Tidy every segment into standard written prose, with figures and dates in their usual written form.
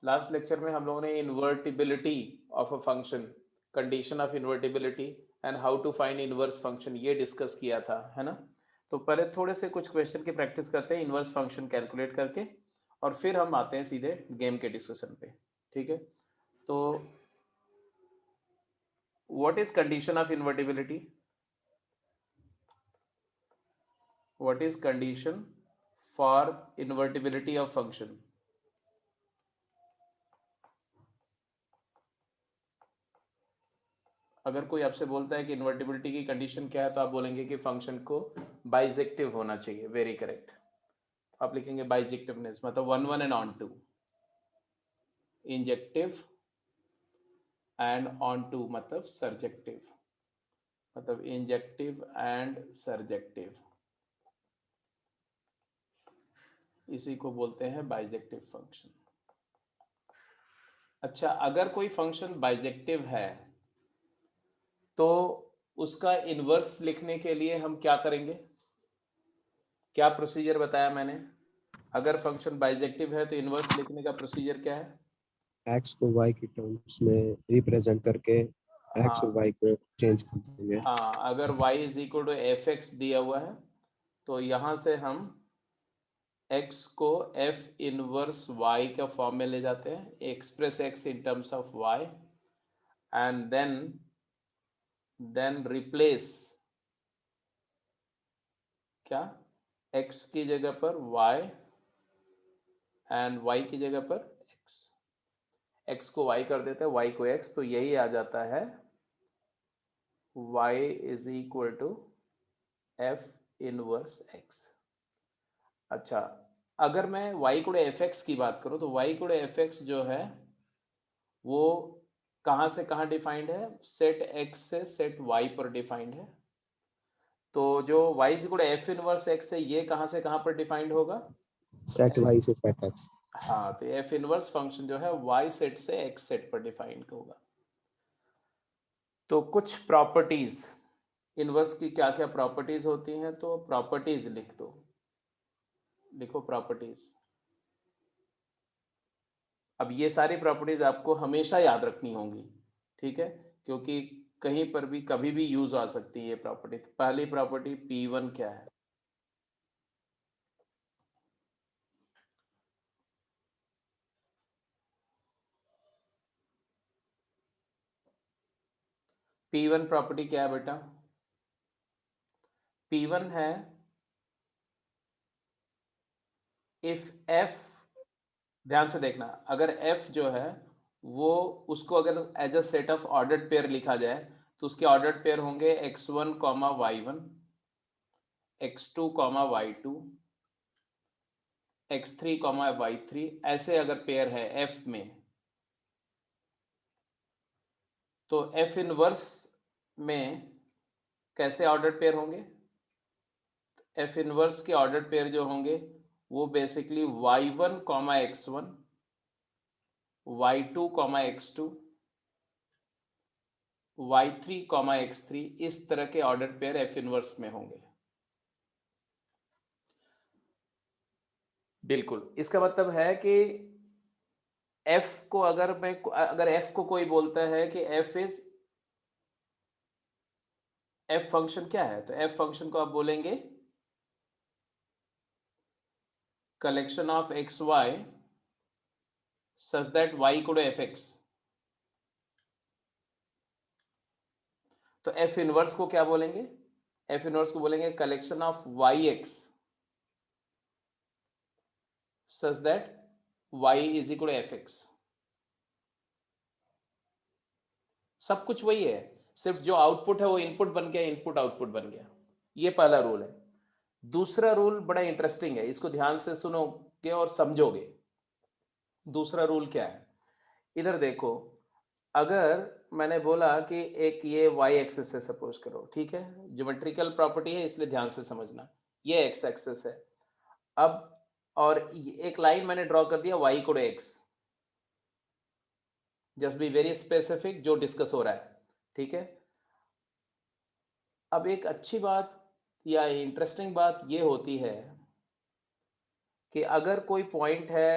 Last lecture में हम लोगों ने invertibility of a function, condition of invertibility and how to find inverse function ये डिस्कस किया था, है ना। तो पहले थोड़े से कुछ क्वेश्चन की प्रैक्टिस करते हैं इनवर्स फंक्शन कैलकुलेट करके, और फिर हम आते हैं सीधे गेम के डिस्कशन पे, ठीक है। तो what is condition of invertibility? What is condition for invertibility of function? अगर कोई आपसे बोलता है कि इन्वर्टिबिलिटी की कंडीशन क्या है, तो आप बोलेंगे कि फंक्शन को बाइजेक्टिव होना चाहिए। Very correct. आप लिखेंगे बाइजेक्टिवनेस, मतलब one one and onto, injective and onto मतलब सर्जेक्टिव, मतलब इंजेक्टिव एंड सर्जेक्टिव, इसी को बोलते हैं बाइजेक्टिव फंक्शन। अच्छा, अगर कोई फंक्शन बाइजेक्टिव है तो उसका इनवर्स लिखने के लिए हम क्या करेंगे? क्या प्रोसीजर बताया मैंने? अगर फंक्शन बाइजेक्टिव है तो इनवर्स लिखने का प्रोसीजर क्या है? एक्स को वाई की टर्म्स में रिप्रेजेंट करके एक्स और हाँ वाई को चेंज कर देंगे। हाँ, अगर y is equal to f x दिया हुआ है तो यहाँ से हम x को f इनवर्स y का फॉर्म में ले जाते हैं, express x in terms of y, and then replace क्या, x की जगह पर y एंड y की जगह पर x को y कर देते हैं, y को x, तो यही आ जाता है y is equal to f inverse x। अच्छा, अगर मैं y गुणे एफ एक्स की बात करूं तो y गुणे एफ एक्स जो है वो कहाँ से कहाँ डिफाइंड है? सेट x से सेट y पर डिफाइंड है। तो जो y गुणे एफ इनवर्स x है ये कहाँ से कहाँ पर डिफाइंड होगा? तो सेट f, वाई से सेट एक्स। हाँ, तो एफ इनवर्स फंक्शन जो है y सेट से x सेट पर डिफाइंड होगा। तो कुछ प्रॉपर्टीज इनवर्स की क्या क्या प्रॉपर्टीज होती हैं, तो प्रॉपर्टीज लिख दो, लिखो प्रॉपर्टीज। अब ये सारी प्रॉपर्टीज आपको हमेशा याद रखनी होंगी, ठीक है, क्योंकि कहीं पर भी कभी भी यूज आ सकती है ये प्रॉपर्टी। पहली प्रॉपर्टी P1 क्या है? P1 प्रॉपर्टी क्या है बेटा? P1 है इफ f, ध्यान से देखना, अगर f जो है वो, उसको अगर as a set of ordered pair लिखा जाए तो उसके ऑर्डर्ड पेयर होंगे x1 comma y1, x2 comma y2, x3 comma y3, ऐसे अगर पेयर है f में तो f इनवर्स में कैसे ऑर्डर्ड पेयर होंगे? f इनवर्स के ऑर्डर्ड पेयर जो होंगे वो basically y1 comma x1, y2 comma x2, y3 comma x3, इस तरह के ऑर्डर्ड पेयर f इनवर्स में होंगे। बिल्कुल, इसका मतलब है कि f को अगर f को कोई बोलता है कि f फंक्शन क्या है, तो f फंक्शन को आप बोलेंगे collection of x y such that y equal to f x. तो f इनवर्स को क्या बोलेंगे? f इनवर्स को बोलेंगे collection of y x such that y is equal to f x. सब कुछ वही है, सिर्फ जो आउटपुट है वो इनपुट बन गया, इनपुट आउटपुट बन गया। ये पहला रूल है। दूसरा रूल बड़ा इंटरेस्टिंग है, इसको ध्यान से सुनोगे और समझोगे। दूसरा रूल क्या है? इधर देखो, अगर मैंने बोला कि एक ये वाई एक्सेस है सपोज करो, ठीक है, ज्योमेट्रिकल प्रॉपर्टी है इसलिए ध्यान से समझना, ये एक्स एक्सेस है। अब और एक लाइन मैंने ड्रॉ कर दिया y equal to x, just be very specific जो डिस्कस हो रहा है, ठीक है। अब एक अच्छी बात या इंटरेस्टिंग बात ये होती है कि अगर कोई पॉइंट है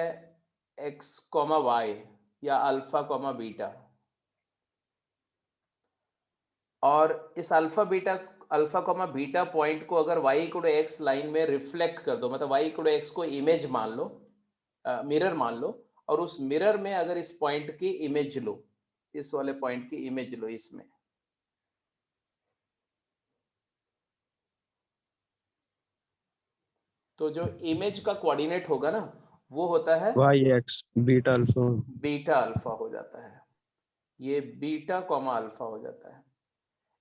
एक्स कॉमा वाई या अल्फा कॉमा बीटा, और इस अल्फा कॉमा बीटा पॉइंट को अगर y equal to x line में रिफ्लेक्ट कर दो, मतलब y इक्वल टू एक्स को इमेज मान लो, मिरर मान लो, और उस मिरर में अगर इस पॉइंट की इमेज लो, इस वाले पॉइंट की इमेज लो इसमें, तो जो इमेज का कोऑर्डिनेट होगा ना वो होता है y x beta alpha. Beta alpha हो जाता है, ये बीटा कॉमा अल्फा हो जाता है।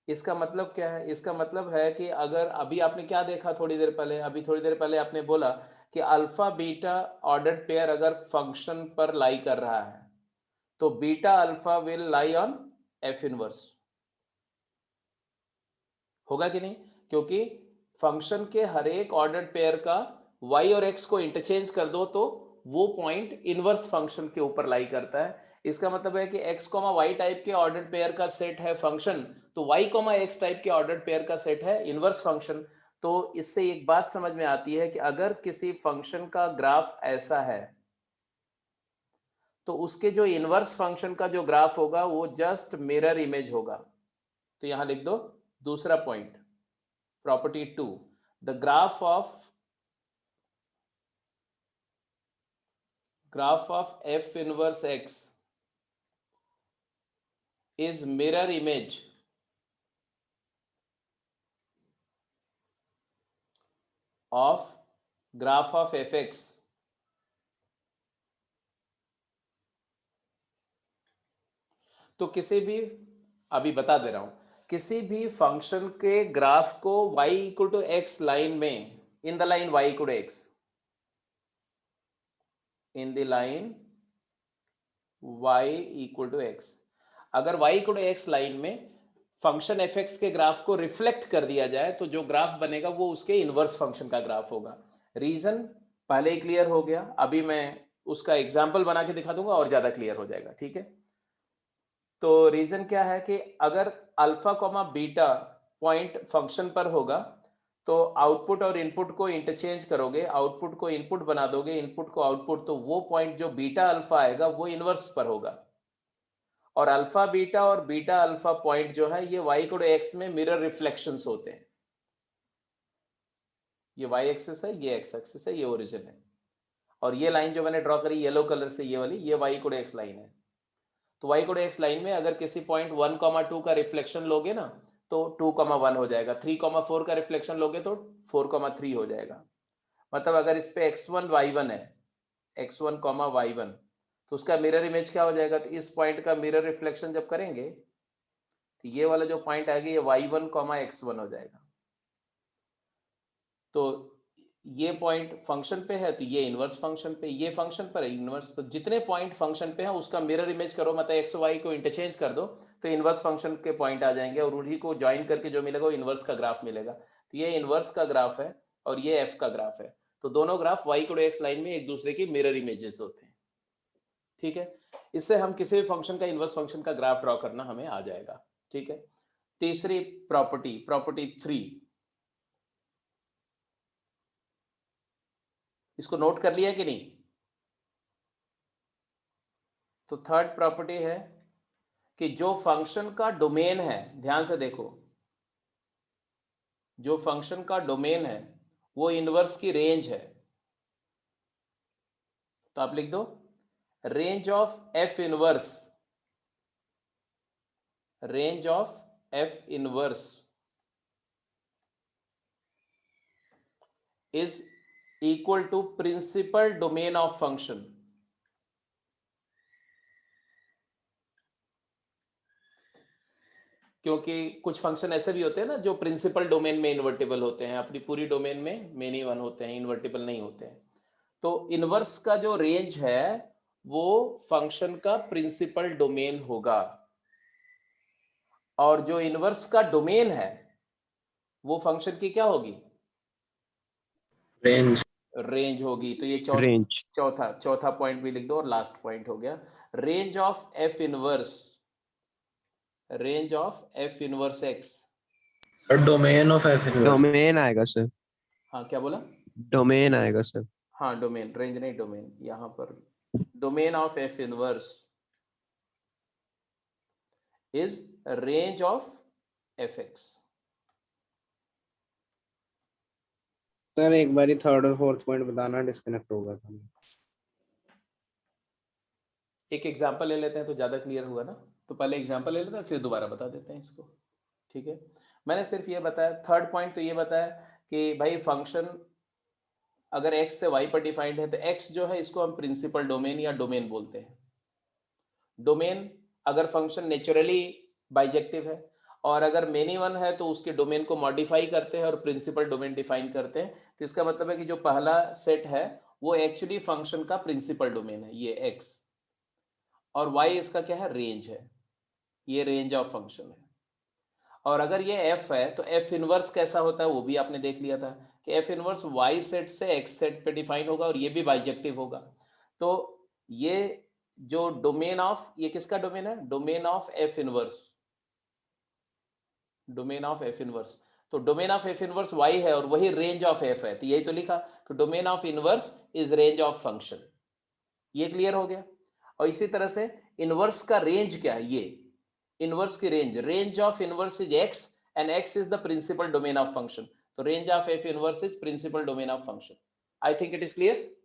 इसका मतलब क्या है? इसका मतलब है कि अगर अभी आपने क्या देखा थोड़ी देर पहले, अभी थोड़ी देर पहले आपने बोला कि अल्फा बीटा ऑर्डर्ड पेयर अगर फंक्शन पर लाई कर रहा है तो beta alpha will lie on F inverse, होगा कि नहीं? क्योंकि फंक्शन के हर एक ऑर्डर्ड पेयर का y और x को इंटरचेंज कर दो तो वो पॉइंट इनवर्स फंक्शन के ऊपर लाई करता है। इसका मतलब है कि x, y टाइप के ऑर्डर्ड पेयर का सेट है फंक्शन, तो y, x टाइप के ऑर्डर्ड पेयर का सेट है इनवर्स फंक्शन। तो इससे एक बात समझ में आती है कि अगर किसी फंक्शन का ग्राफ ऐसा है तो उसके जो इनवर्स फंक्शन का जो ग्राफ होगा वो जस्ट मिरर इमेज होगा। तो यहां लिख दो दूसरा point, property 2, the graph of f inverse x is mirror image of graph of fx। तो किसी भी, अभी बता दे रहा हूं, किसी भी फंक्शन के ग्राफ को y equal to x line में, in the line y equal to x, in the line y equal to x, अगर y equal to x line में फंक्शन एफ एक्स के ग्राफ को रिफ्लेक्ट कर दिया जाए तो जो ग्राफ बनेगा वो उसके इनवर्स फंक्शन का ग्राफ होगा। रीजन पहले ही क्लियर हो गया, अभी मैं उसका एग्जाम्पल बना के दिखा दूंगा और ज्यादा क्लियर हो जाएगा, ठीक है? तो रीजन क्या है कि अगर alpha comma beta point function पर होगा तो आउटपुट और इनपुट को इंटरचेंज करोगे, आउटपुट को इनपुट बना दोगे, इनपुट को आउटपुट, तो वो पॉइंट जो बीटा अल्फा आएगा वो इनवर्स पर होगा। और अल्फा बीटा और बीटा अल्फा पॉइंट जो है ये y इक्वल टू एक्स में मिरर रिफ्लेक्शंस होते हैं। ये y एक्सिस है, ये x एक्सिस है, ये ओरिजिन है, और ये लाइन जो मैंने ड्रॉ करी येलो कलर से, ये वाली, ये y equal to x line है। तो y equal to x line में अगर किसी पॉइंट 1,2 का रिफ्लेक्शन लोगे ना तो 2,1 हो जाएगा, 3,4 का रिफ्लेक्शन लोगे तो 4,3 हो जाएगा। मतलब अगर इस पे x1 y1 है, x1 y1, तो उसका मिरर इमेज क्या हो जाएगा? तो इस पॉइंट का मिरर रिफ्लेक्शन जब करेंगे तो ये वाला जो पॉइंट आएगा ये y1 x1 हो जाएगा। तो ये पॉइंट फंक्शन पे है तो ये इनवर्स फंक्शन पे, ये फंक्शन पर है इनवर्स, तो जितने पॉइंट फंक्शन पे है उसका मिरर इमेज करो, मतलब एक्स वाई को इंटरचेंज कर दो तो इनवर्स फंक्शन के पॉइंट आ जाएंगे और उन्हीं को ज्वाइन करके जो मिलेगा वो इनवर्स का ग्राफ मिलेगा। तो ये इनवर्स का ग्राफ है और ये एफ का ग्राफ है, तो दोनों graph y equal to x line में एक दूसरे की मिरर इमेजेस होते हैं, ठीक है? इससे हम किसी भी फंक्शन का इनवर्स फंक्शन का ग्राफ ड्रॉ करना हमें आ जाएगा, ठीक है? तीसरी प्रॉपर्टी, प्रॉपर्टी 3, इसको नोट कर लिया कि नहीं? तो थर्ड प्रॉपर्टी है कि जो फंक्शन का डोमेन है, ध्यान से देखो, जो फंक्शन का डोमेन है वो इनवर्स की रेंज है। तो आप लिख दो range of f inverse, range of f inverse is equal to principal domain of function. क्योंकि कुछ फंक्शन ऐसे भी होते हैं ना जो प्रिंसिपल डोमेन में इन्वर्टिबल होते हैं, अपनी पूरी डोमेन में मेनी वन होते हैं, इन्वर्टिबल नहीं होते हैं। तो इनवर्स का जो रेंज है वो फंक्शन का प्रिंसिपल डोमेन होगा, और जो इनवर्स का डोमेन है वो फंक्शन की क्या होगी? रेंज। रेंज होगी। तो ये रेंज। चौथा पॉइंट भी लिख दो और लास्ट पॉइंट हो गया range of f inverse, range of f inverse x. Sir domain of f inverse. Domain आएगा सर, हाँ क्या बोला? डोमेन आएगा सर। हाँ डोमेन, रेंज नहीं डोमेन, यहाँ पर domain of f inverse is range of fx. Sir एक बारी थर्ड और फोर्थ पॉइंट बताना, डिस्कनेक्ट होगा था। एक एग्जांपल ले लेते हैं तो ज़्यादा क्लियर हुआ ना। तो पहले एग्जांपल ले लेते हैं फिर दोबारा बता देते हैं इसको। ठीक है, मैंने सिर्फ ये बताया, थर्ड पॉइंट तो ये बताया कि भाई फंक्शन अगर x से y पर डिफाइंड है तो x जो है इसको हम प्रिंसिपल डोमेन या डोमेन बोलते हैं। डोमेन अगर फंक्शन नेचुरली बाइजेक्टिव है और अगर मेनी वन है तो उसके डोमेन को मॉडिफाई करते हैं और प्रिंसिपल डोमेन डिफाइन करते हैं। तो इसका मतलब है कि जो पहला सेट है वो एक्चुअली फंक्शन का प्रिंसिपल डोमेन है, ये x, और y इसका क्या है, रेंज है, ये रेंज ऑफ फंक्शन है। और अगर ये f है तो f इनवर्स कैसा होता है वो भी आपने देख लिया था कि f इनवर्स y सेट से x सेट पे डिफाइन होगा और ये भी बाइजेक्टिव होगा। तो ये जो डोमेन ऑफ, ये किसका डोमेन है, domain of f inverse, domain of f inverse. तो domain of f inverse y है और वही रेंज ऑफ f है, तो यही तो लिखा कि domain of inverse is range of function. ये क्लियर हो गया। और इसी तरह से इनवर्स का रेंज क्या है, ये इनवर्स की range, range of inverse is x and x is the principal domain of function. तो range of f inverse is principal domain of function. I think it is clear.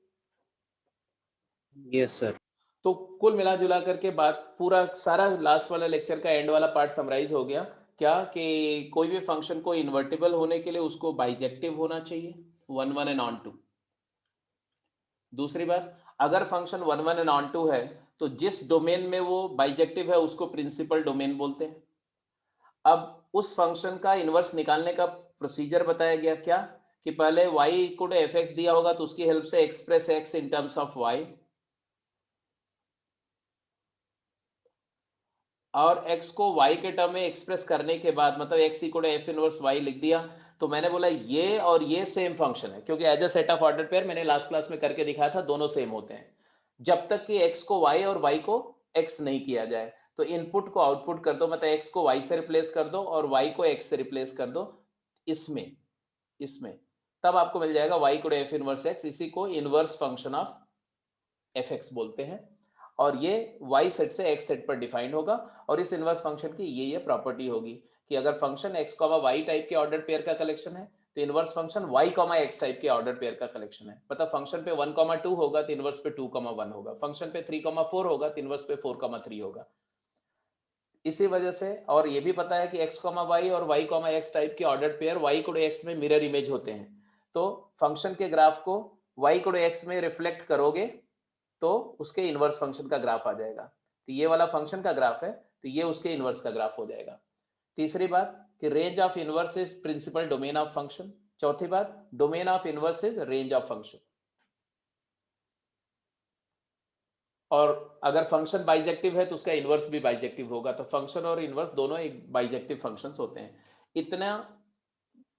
Yes sir. तो कुल मिला जुला करके बात पूरा सारा लास्ट वाला लेक्चर का एंड वाला पार्ट समराइज हो गया क्या, कि कोई भी फंक्शन को इन्वर्टिबल होने के लिए उसको बाइजेक्टिव होना चाहिए, 1 1 एंड ऑन टू। दूसरी बात, अगर फंक्शन 1 1 एंड ऑन टू है तो जिस डोमेन में वो बाइजेक्टिव है उसको प्रिंसिपल डोमेन बोलते हैं। अब उस फंक्शन का इनवर्स निकालने का प्रोसीजर बताया गया क्या, कि पहले y equal to f x दिया होगा तो उसकी हेल्प से express x in terms of y, और x को y के टर्म में एक्सप्रेस करने के बाद मतलब x equal to f inverse y लिख दिया। तो मैंने बोला ये और ये सेम फंक्शन है, क्योंकि as a set of order pair मैंने लास्ट क्लास में करके दिखाया था, दोनों सेम होते हैं जब तक कि x को y और y को x नहीं किया जाए। तो इनपुट को आउटपुट कर दो, मतलब x को y से रिप्लेस कर दो और y को x से रिप्लेस कर दो इसमें, इसमें तब आपको मिल जाएगा y equal to f inverse x। इसी को inverse function of f x बोलते हैं और ये y सेट से x सेट पर डिफाइंड होगा। और इस इनवर्स फंक्शन की ये प्रॉपर्टी होगी कि अगर फंक्शन x, y टाइप के ऑर्डर पेयर का कलेक्शन है तो inverse function y, x type के ऑर्डर पेयर का कलेक्शन है। मतलब फंक्शन पे 1, 2 होगा तो इनवर्स पे 2, 1 होगा, फंक्शन पे 3, 4 होगा तो इनवर्स पे 4, 3 होगा। इसी वजह से, और ये भी पता है कि x, y और y, x टाइप के ऑर्डर पेयर y को x में मिरर इमेज होते हैं। तो फंक्शन के ग्राफ को y को x में रिफ्लेक्ट करोगे तो उसके इनवर्स फंक्शन का ग्राफ आ जाएगा। तो ये वाला फंक्शन का ग्राफ है तो ये उसके इनवर्स का ग्राफ हो जाएगा। तीसरी बात कि range of inverse is principal domain of function. चौथी बात, domain of inverse is range of function. और अगर फंक्शन बाइजेक्टिव है तो उसका इनवर्स भी बाइजेक्टिव होगा। तो फंक्शन और इनवर्स दोनों एक बाइजेक्टिव फंक्शंस होते हैं। इतना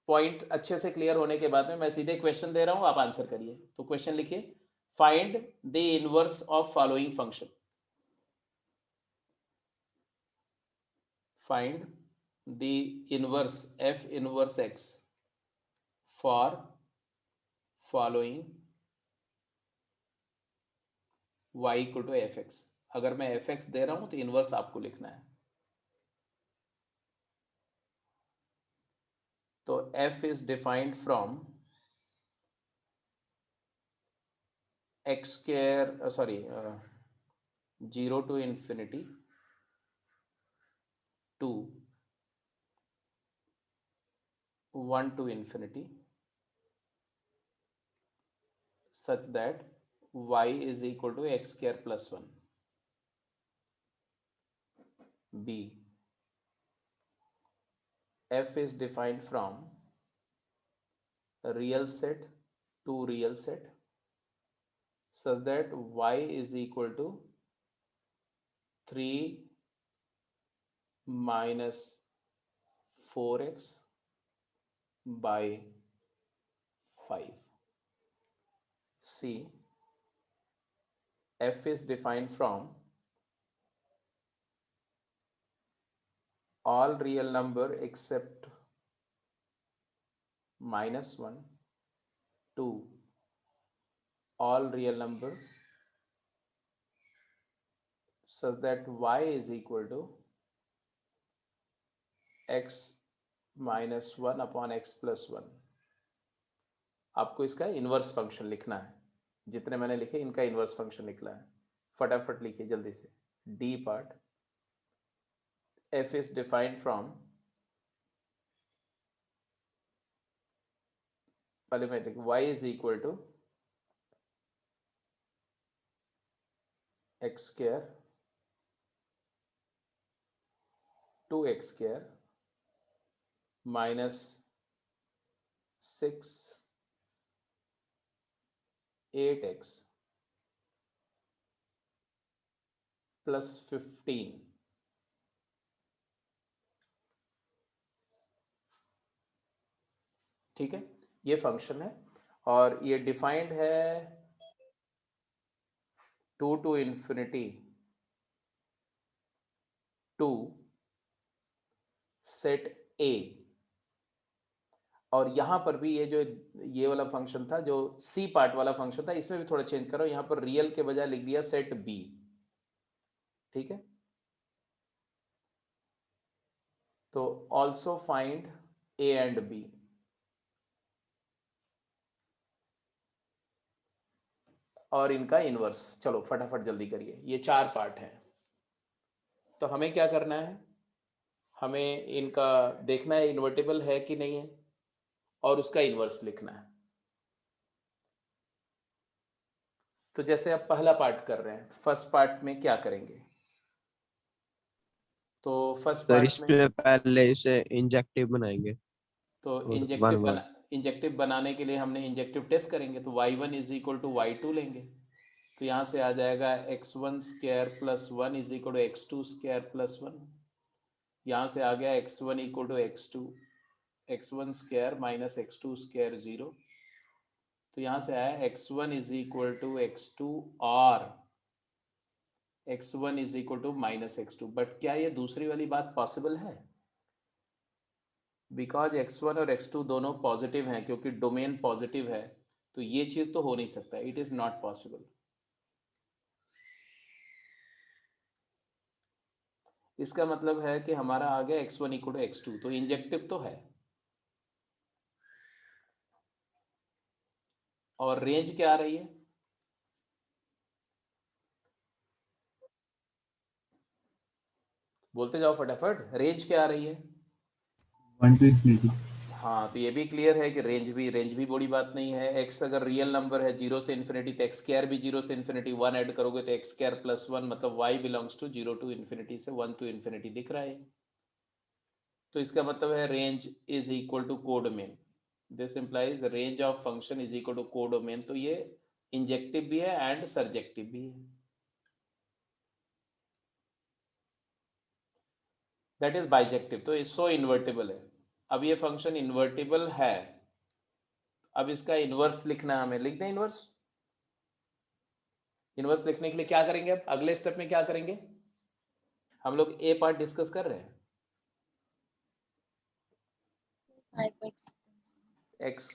पॉइंट अच्छे से क्लियर होने के बाद में मैं सीधे क्वेश्चन दे रहा हूं, आप आंसर करिए। तो क्वेश्चन लिखिए, find the inverse of following function. Find the inverse f inverse x for following y equal to f x. अगर मैं एफ एक्स दे रहा हूं तो इनवर्स आपको लिखना है। तो f is defined from x square, sorry 0 to infinity to 1 to infinity such that y is equal to x square plus 1. B, f is defined from a real set to real set such that y is equal to 3 minus 4x by 5. C, f is defined from all real number except -1 to all real number such that y is equal to x minus 1 upon x plus 1. आपको इसका inverse function लिखना है, जितने मैंने लिखे इनका inverse function लिखना है. फटाफट लिखिए जल्दी से. D part, f is defined from, पहले मैं लिख y is equal to x square 2x square minus 6 8x plus 15. ठीक है, ये फंक्शन है और ये डिफाइंड है 2 to infinity 2 सेट A. और यहां पर भी ये वाला फंक्शन था जो C पार्ट वाला फंक्शन था, इसमें भी थोड़ा चेंज करो, यहां पर रियल के बजाय लिख दिया सेट B. ठीक है, तो also find A and B. और इनका इनवर्स. चलो फटाफट जल्दी करिए, ये 4 पार्ट हैं. तो हमें क्या करना है, हमें इनका देखना है इन्वर्टिबल है कि नहीं है और उसका इनवर्स लिखना है. तो जैसे आप पहला पार्ट कर रहे हैं, फर्स्ट पार्ट में क्या करेंगे, तो फर्स्ट सर पार्ट में इसमें पहले इसे इंजेक्टिव बनाएंगे तो और इंजेक्टिव बनाने के लिए हमने इंजेक्टिव टेस्ट करेंगे. तो y1 is equal to y2 लेंगे, तो यहाँ से आ जाएगा x1 square plus 1 is equal to x2 square plus 1. यहाँ से आ गया x1 equal to x1 square minus x2 square 0. तो यहाँ से आया x1 is equal to x2 और x1 is equal to minus x2. But क्या ये दूसरी वाली बात पॉसिबल है, बिकॉज x1 और x2 दोनों पॉजिटिव हैं, क्योंकि डोमेन पॉजिटिव है, तो ये चीज तो हो नहीं सकता. It is not possible. इसका मतलब है कि हमारा आ गया x1 इक्वल टू x2, तो इंजेक्टिव तो है. और रेंज क्या आ रही है, बोलते जाओ फटाफट, रेंज क्या आ रही है. 1 to infinity. हाँ, तो ये भी क्लियर है कि रेंज भी बड़ी बात नहीं है. x अगर रियल नंबर है 0 से इन्फिनिटी, तो एक्स स्क्वायर भी 0 से इन्फिनिटी 1 ऐड करोगे तो एक्स स्क्वायर प्लस 1, मतलब y belongs to 0 to infinity से 1 टू इन्फिनिटी दिख रहा है. तो इसका मतलब है range is equal to codomain. This implies range of function is equal to codomain. तो ये इंजेक्टिव भी है एंड सर्जेक्टिव भी है. That is bijective. तो इसो इन्वर्टिबल है. अब ये फंक्शन इन्वर्टिबल है, अब इसका इनवर्स लिखना है हमें. लिख दें इनवर्स. इनवर्स लिखने के लिए क्या करेंगे, अब अगले स्टेप में क्या करेंगे, हम लोग ए पार्ट डिस्कस कर रहे हैं. X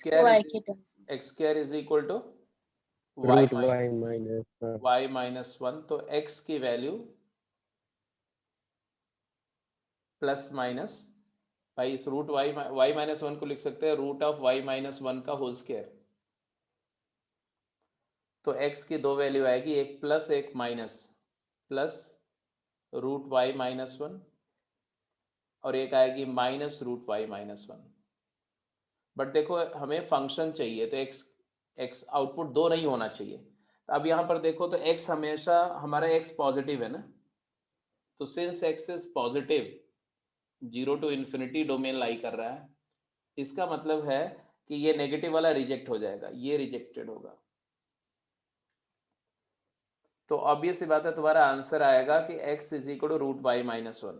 square is equal to root y minus y minus 1. तो x की वैल्यू प्लस माइनस, भाई इस रूट y माइनस 1 को लिख सकते हैं रूट ऑफ y माइनस 1 का होल स्क्वायर. तो x की दो वैल्यू आएगी, एक प्लस एक minus. Plus root y minus 1 और एक आएगी minus root y minus 1. But देखो हमें फंक्शन चाहिए, तो x आउटपुट 2 नहीं होना चाहिए. तो अब यहाँ पर देखो, तो x हमेशा हमारा x पॉजिटिव है ना, तो since x is positive 0 to infinity domain lie कर रहा है, इसका मतलब है कि ये नेगेटिव वाला रिजेक्ट हो जाएगा, ये रिजेक्टेड होगा. तो ऑब्वियस सी बात है, तुम्हारा आंसर आएगा कि x is equal to root y minus 1.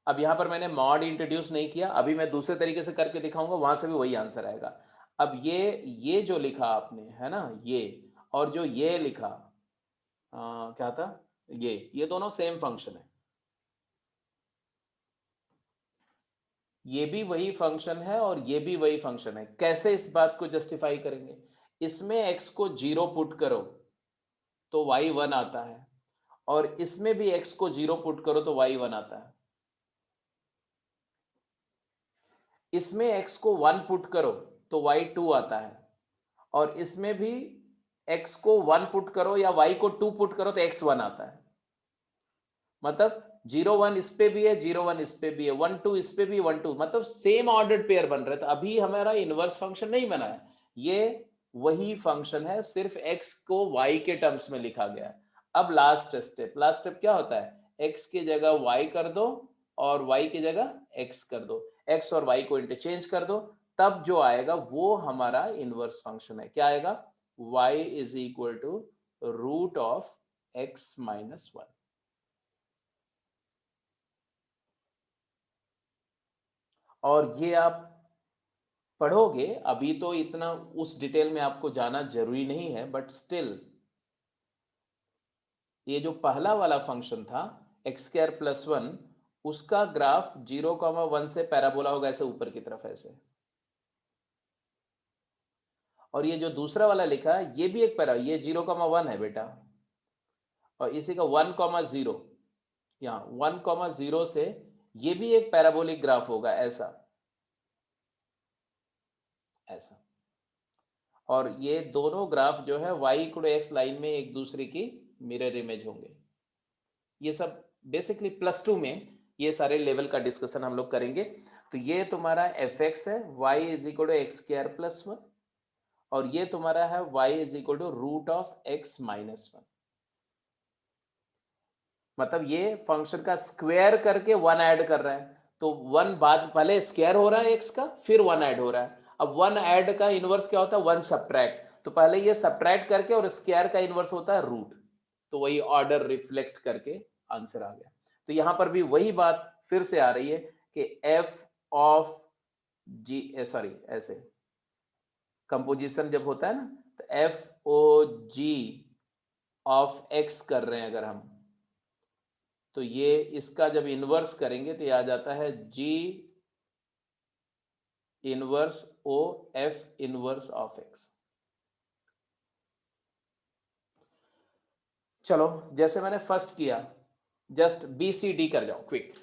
अब यहां पर मैंने मॉड इंट्रोड्यूस नहीं किया, अभी मैं दूसरे तरीके से करके दिखाऊंगा, वहां से भी वही आंसर आएगा. अब ये जो लिखा आपने है ना, ये और जो ये लिखा क्या था, ये दोनों सेम फंक्शन है. ये भी वही फंक्शन है और ये भी वही फंक्शन है. कैसे इस बात को जस्टिफाई करेंगे, इसमें x को 0 पुट करो तो y1 आता है, और इसमें भी x को 0 पुट करो तो y1 आता है। इसमें x को 1 पुट करो तो y2 आता है, और इसमें भी x को 1 पुट करो या y को 2 पुट करो तो x1 आता है। मतलब 0 1 इस पे भी है, 0 1 इस पे भी है, 1 2 इस पे भी, 1 2, मतलब सेम ऑर्डर्ड पेयर बन रहे। तो अभी हमारा इनवर्स फंक्शन नहीं बना है, ये वही फंक्शन है, सिर्फ x को y के टर्म्स में लिखा गया है। अब लास्ट स्टेप क्या होता है, x की जगह y कर दो और y की जगह x कर दो, x और y को इंटरचेंज कर दो, तब जो आएगा वो हमारा इनवर्स फंक्शन है। क्या आएगा, y is equal to root of x minus 1। और ये आप पढ़ोगे, अभी तो इतना उस डिटेल में आपको जाना जरूरी नहीं है, बट स्टिल ये जो पहला वाला फंक्शन था x² + 1, उसका ग्राफ 0, 1 से पैराबोला होगा ऐसे ऊपर की तरफ ऐसे। और ये जो दूसरा वाला लिखा है ये भी एक पैरा, ये 0, 1 है बेटा, और इसी का 1, 0, यहाँ 1, 0 से ये भी एक पैराबोलिक ग्राफ होगा ऐसा ऐसा। और ये दोनों ग्राफ जो है y=x लाइन में एक दूसरे की मिरर इमेज होंगे। ये सब बेसिकली +2 में ये सारे लेवल का डिस्कशन हम लोग करेंगे। तो ये तुम्हारा fx है, y = x² + 1, और ये तुम्हारा है y √(x−1). मतलब ये फंक्शन का स्क्वायर करके 1 ऐड कर रहा है, तो 1 बाद पहले स्क्वायर हो रहा है x का, फिर 1 ऐड हो रहा है। अब 1 ऐड का इनवर्स क्या होता है, 1 सब्ट्रैक्ट, तो पहले ये सब्ट्रैक्ट करके और स्क्वायर का इनवर्स होता है रूट, तो वही ऑर्डर रिफ्लेक्ट करके आंसर आ गया। तो यहां पर भी वही बात फिर से आ रही है कि f ऑफ g, सॉरी ऐसे कंपोजिशन जब होता है ना, तो FOG ऑफ x कर रहे हैं अगर हम, तो ये इसका जब इनवर्स करेंगे तो ये आ जाता है G inverse O F inverse of x। चलो जैसे मैंने फर्स्ट किया, जस्ट BCD कर जाओ क्विक।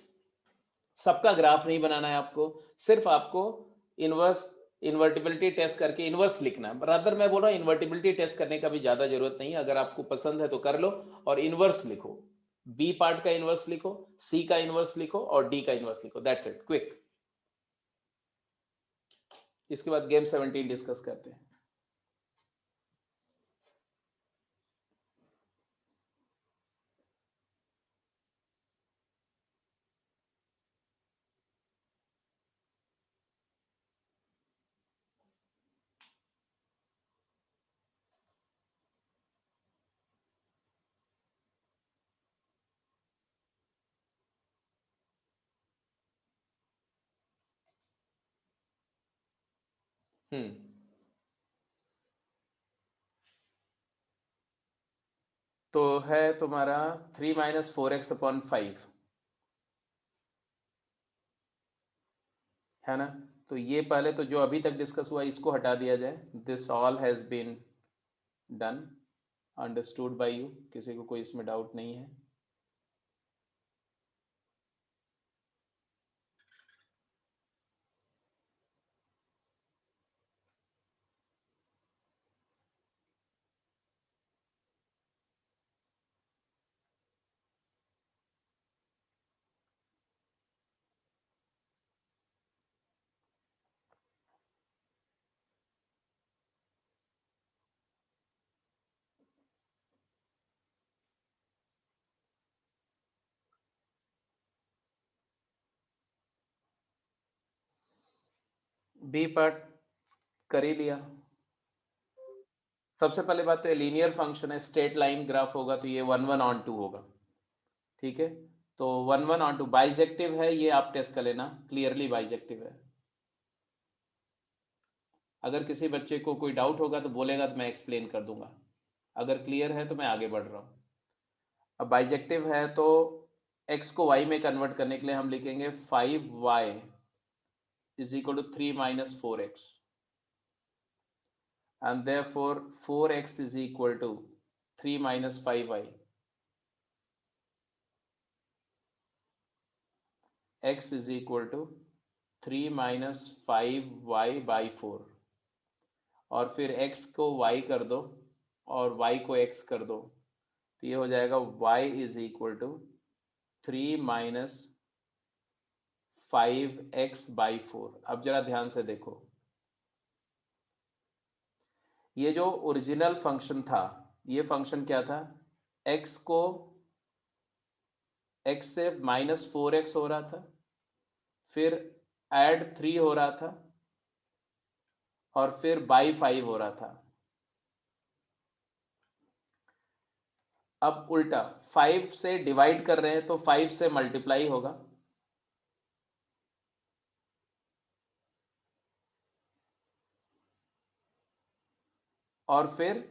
सबका ग्राफ नहीं बनाना है आपको, सिर्फ आपको इनवर्स इन्वर्टिबिलिटी टेस्ट करके इनवर्स लिखना है। बराबर मैं बोल रहा हूँ इन्वर्टिबिलिटी टेस्ट करने का भी ज्यादा जरूरत नहीं है, अगर आपको पसंद है तो कर लो और इनवर्स लिखो, बी पार्ट का इनवर्स लिखो, सी का इनवर्स लिखो और डी का इनवर्स लिखो, दैट्स इट क्विक। इसके बाद गेम 17 डिस्कस करते हैं। तो है तुम्हारा 3 - 4x/5 है ना। तो ये पहले तो जो अभी तक डिस्कस हुआ इसको हटा दिया जाए, this all has been done, understood by you, किसी को कोई इसमें डाउट नहीं है। बी पार्ट कर ही लिया। सबसे पहले बात तो लीनियर फंक्शन है, स्ट्रेट लाइन ग्राफ होगा तो ये 1 1/2 होगा, ठीक है। तो 1 1/2 बाइजेक्टिव है, ये आप टेस्ट कर लेना, क्लियरली बाइजेक्टिव है। अगर किसी बच्चे को कोई डाउट होगा तो बोलेगा तो मैं एक्सप्लेन कर दूंगा, अगर क्लियर है तो मैं आगे बढ़ रहा हूँ। अब बाइजेक्टिव है तो x को y में कन्वर्ट करने के लिए हम लिखेंगे 5y = 3 - 4x, and therefore 4x = 3 minus 5y, x is equal to 3 minus 5y by 4, और फिर x को y कर दो और y को x कर दो, तो ये हो जाएगा y is equal to 3 minus 5x by 4। अब जरा ध्यान से देखो, ये जो ओरिजिनल फंक्शन था, ये फंक्शन क्या था, x को x से -4x हो रहा था, फिर ऐड 3 हो रहा था, और फिर बाई 5 हो रहा था। अब उल्टा 5 से डिवाइड कर रहे हैं तो 5 से मल्टीप्लाई होगा, और फिर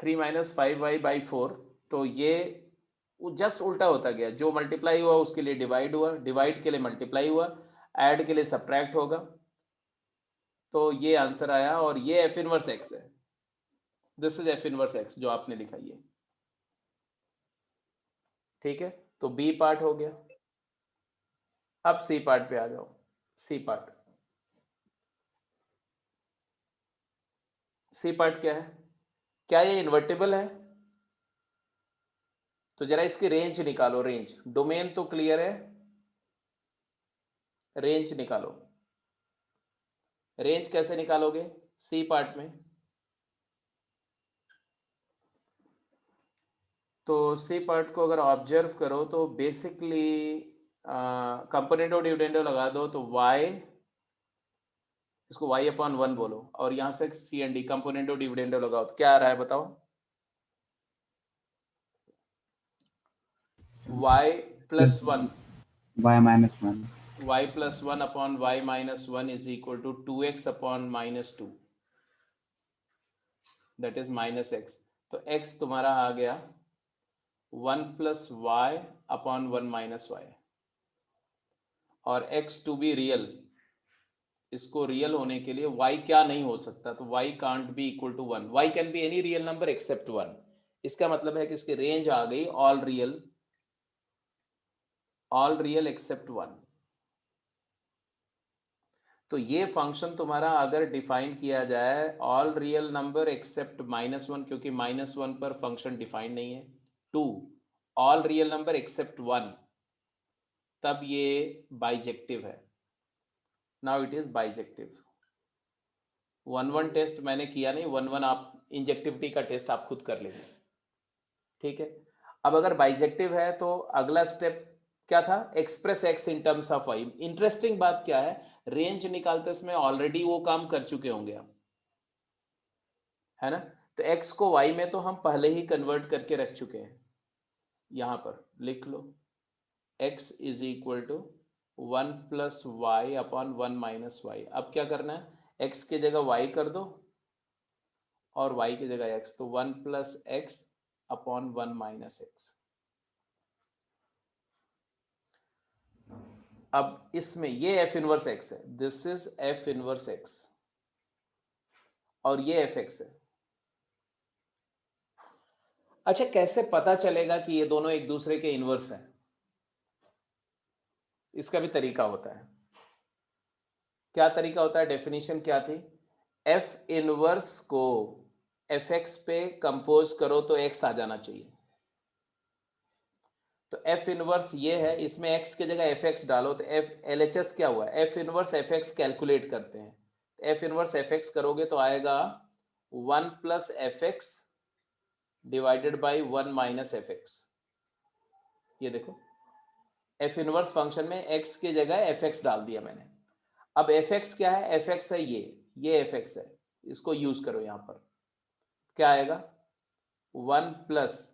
थ्री माइनस 5y बाई 4, तो ये जस्ट उल्टा होता गया, जो मल्टीप्लाई हुआ उसके लिए डिवाइड हुआ, डिवाइड के लिए मल्टीप्लाई हुआ, ऐड के लिए सब्ट्रैक्ट होगा, तो ये आंसर आया, और ये एफ इनवर्स एक्स है। This is F inverse x जो आपने लिखा, ये ठीक है। तो बी पार्ट हो गया। अब सी पार्ट पे आ जाओ। सी पार्ट, सी पार्ट क्या है, क्या ये इन्वर्टिबल है? तो जरा इसकी रेंज निकालो, रेंज, डोमेन तो क्लियर है, रेंज निकालो। रेंज कैसे निकालोगे सी पार्ट में? तो सी पार्ट को अगर ऑब्जर्व करो तो बेसिकली कंपोनेंटो डिविडेंडो लगा दो, तो y, इसको y अपॉन 1 बोलो, और यहां से C and D componendo dividendo लगाओ, तो क्या आ रहा है बताओ? y plus 1, y minus 1. y plus 1 upon y minus 1 is equal to 2x upon -2, that is -x। तो x तुम्हारा आ गया 1 plus y upon 1 minus y, और x टू बी रियल, इसको रियल होने के लिए y क्या नहीं हो सकता, तो y can't be equal to 1, y can be any real number except 1। इसका मतलब है कि इसकी रेंज आ गई ऑल रियल एक्सेप्ट 1। तो ये फंक्शन तुम्हारा अगर डिफाइन किया जाए ऑल रियल नंबर एक्सेप्ट -1, क्योंकि -1 पर फंक्शन डिफाइन नहीं है, 2 ऑल रियल नंबर एक्सेप्ट 1, तब ये बाइजेक्टिव है। Now it is bijective. 1-1 test मैंने किया नहीं, 1-1 आप इंजेक्टिविटी का टेस्ट आप खुद कर लीजिए, ठीक है। अब अगर बाइजेक्टिव है तो अगला स्टेप क्या था, express x in terms of y. Interesting बात क्या है, रेंज निकालते समय ऑलरेडी वो काम कर चुके होंगे आप, है ना। तो एक्स को वाई में तो हम पहले ही कन्वर्ट करके रख चुके हैं, यहां पर लिख लो x is equal to 1 plus y upon 1 minus y. अब क्या करना है, x की जगह y कर दो और y की जगह x, तो 1 plus x upon 1 minus x. अब इसमें ये f इनवर्स x है, this is f inverse x, और ये fx है। अच्छा, कैसे पता चलेगा कि ये दोनों एक दूसरे के इनवर्स हैं? इसका भी तरीका होता है। क्या तरीका होता है, डेफिनेशन क्या थी, f इनवर्स को fx पे कंपोज करो तो x आ जाना चाहिए। तो f इनवर्स ये है, इसमें x की जगह fx डालो, तो f LHS क्या हुआ, f इनवर्स fx कैलकुलेट करते हैं, तो f इनवर्स fx करोगे तो आएगा 1 plus fx divided by 1 minus fx। ये देखो f इनवर्स फंक्शन में x की जगह fx डाल दिया मैंने। अब fx क्या है, fx है ये fx है, इसको यूज करो यहां पर, क्या आएगा 1 plus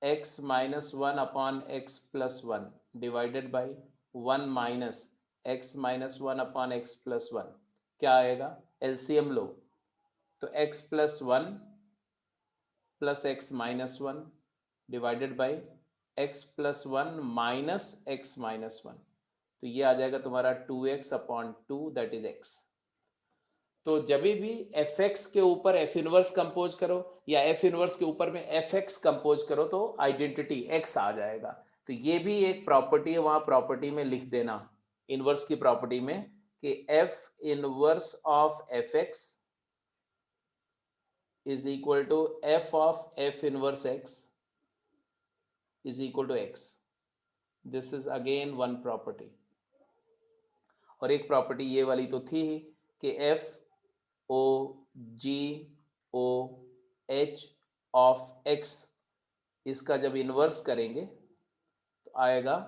x minus 1 upon x plus 1 divided by 1 minus x minus 1 upon x plus 1, क्या आएगा, एलसीएम लो, तो x plus 1 plus x minus 1 divided by x plus 1 minus x minus 1, तो ये आ जाएगा तुम्हारा 2x upon 2 that is x। तो जब भी fx के ऊपर f इनवर्स कंपोज करो या f इनवर्स के ऊपर में fx कंपोज करो तो आइडेंटिटी x आ जाएगा। तो ये भी एक प्रॉपर्टी है, वहां प्रॉपर्टी में लिख देना इनवर्स की प्रॉपर्टी में कि f inverse of fx is equal to f of f inverse x is equal to x. This is again one property. और एक प्रॉपर्टी ये वाली तो थी ही कि f o g o h of x इसका जब इनवर्स करेंगे तो आएगा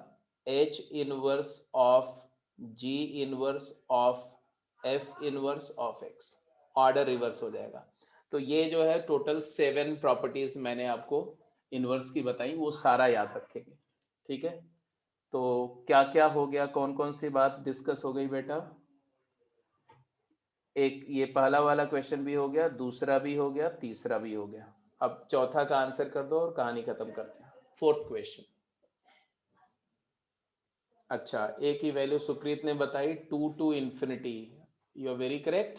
h inverse of g inverse of f inverse of x, order reverse हो जाएगा। तो ये जो है टोटल 7 प्रॉपर्टीज मैंने आपको इनवर्स की बताई, वो सारा याद रखेंगे। ठीक है, तो क्या क्या हो गया, कौन कौन सी बात डिस्कस हो गई बेटा? एक ये पहला वाला क्वेश्चन भी हो गया, दूसरा भी हो गया, तीसरा भी हो गया। अब चौथा का आंसर कर दो और कहानी खत्म करते हैं। Fourth question. अच्छा, ए की वैल्यू सुकृत ने बताई 2 to infinity। You are very correct.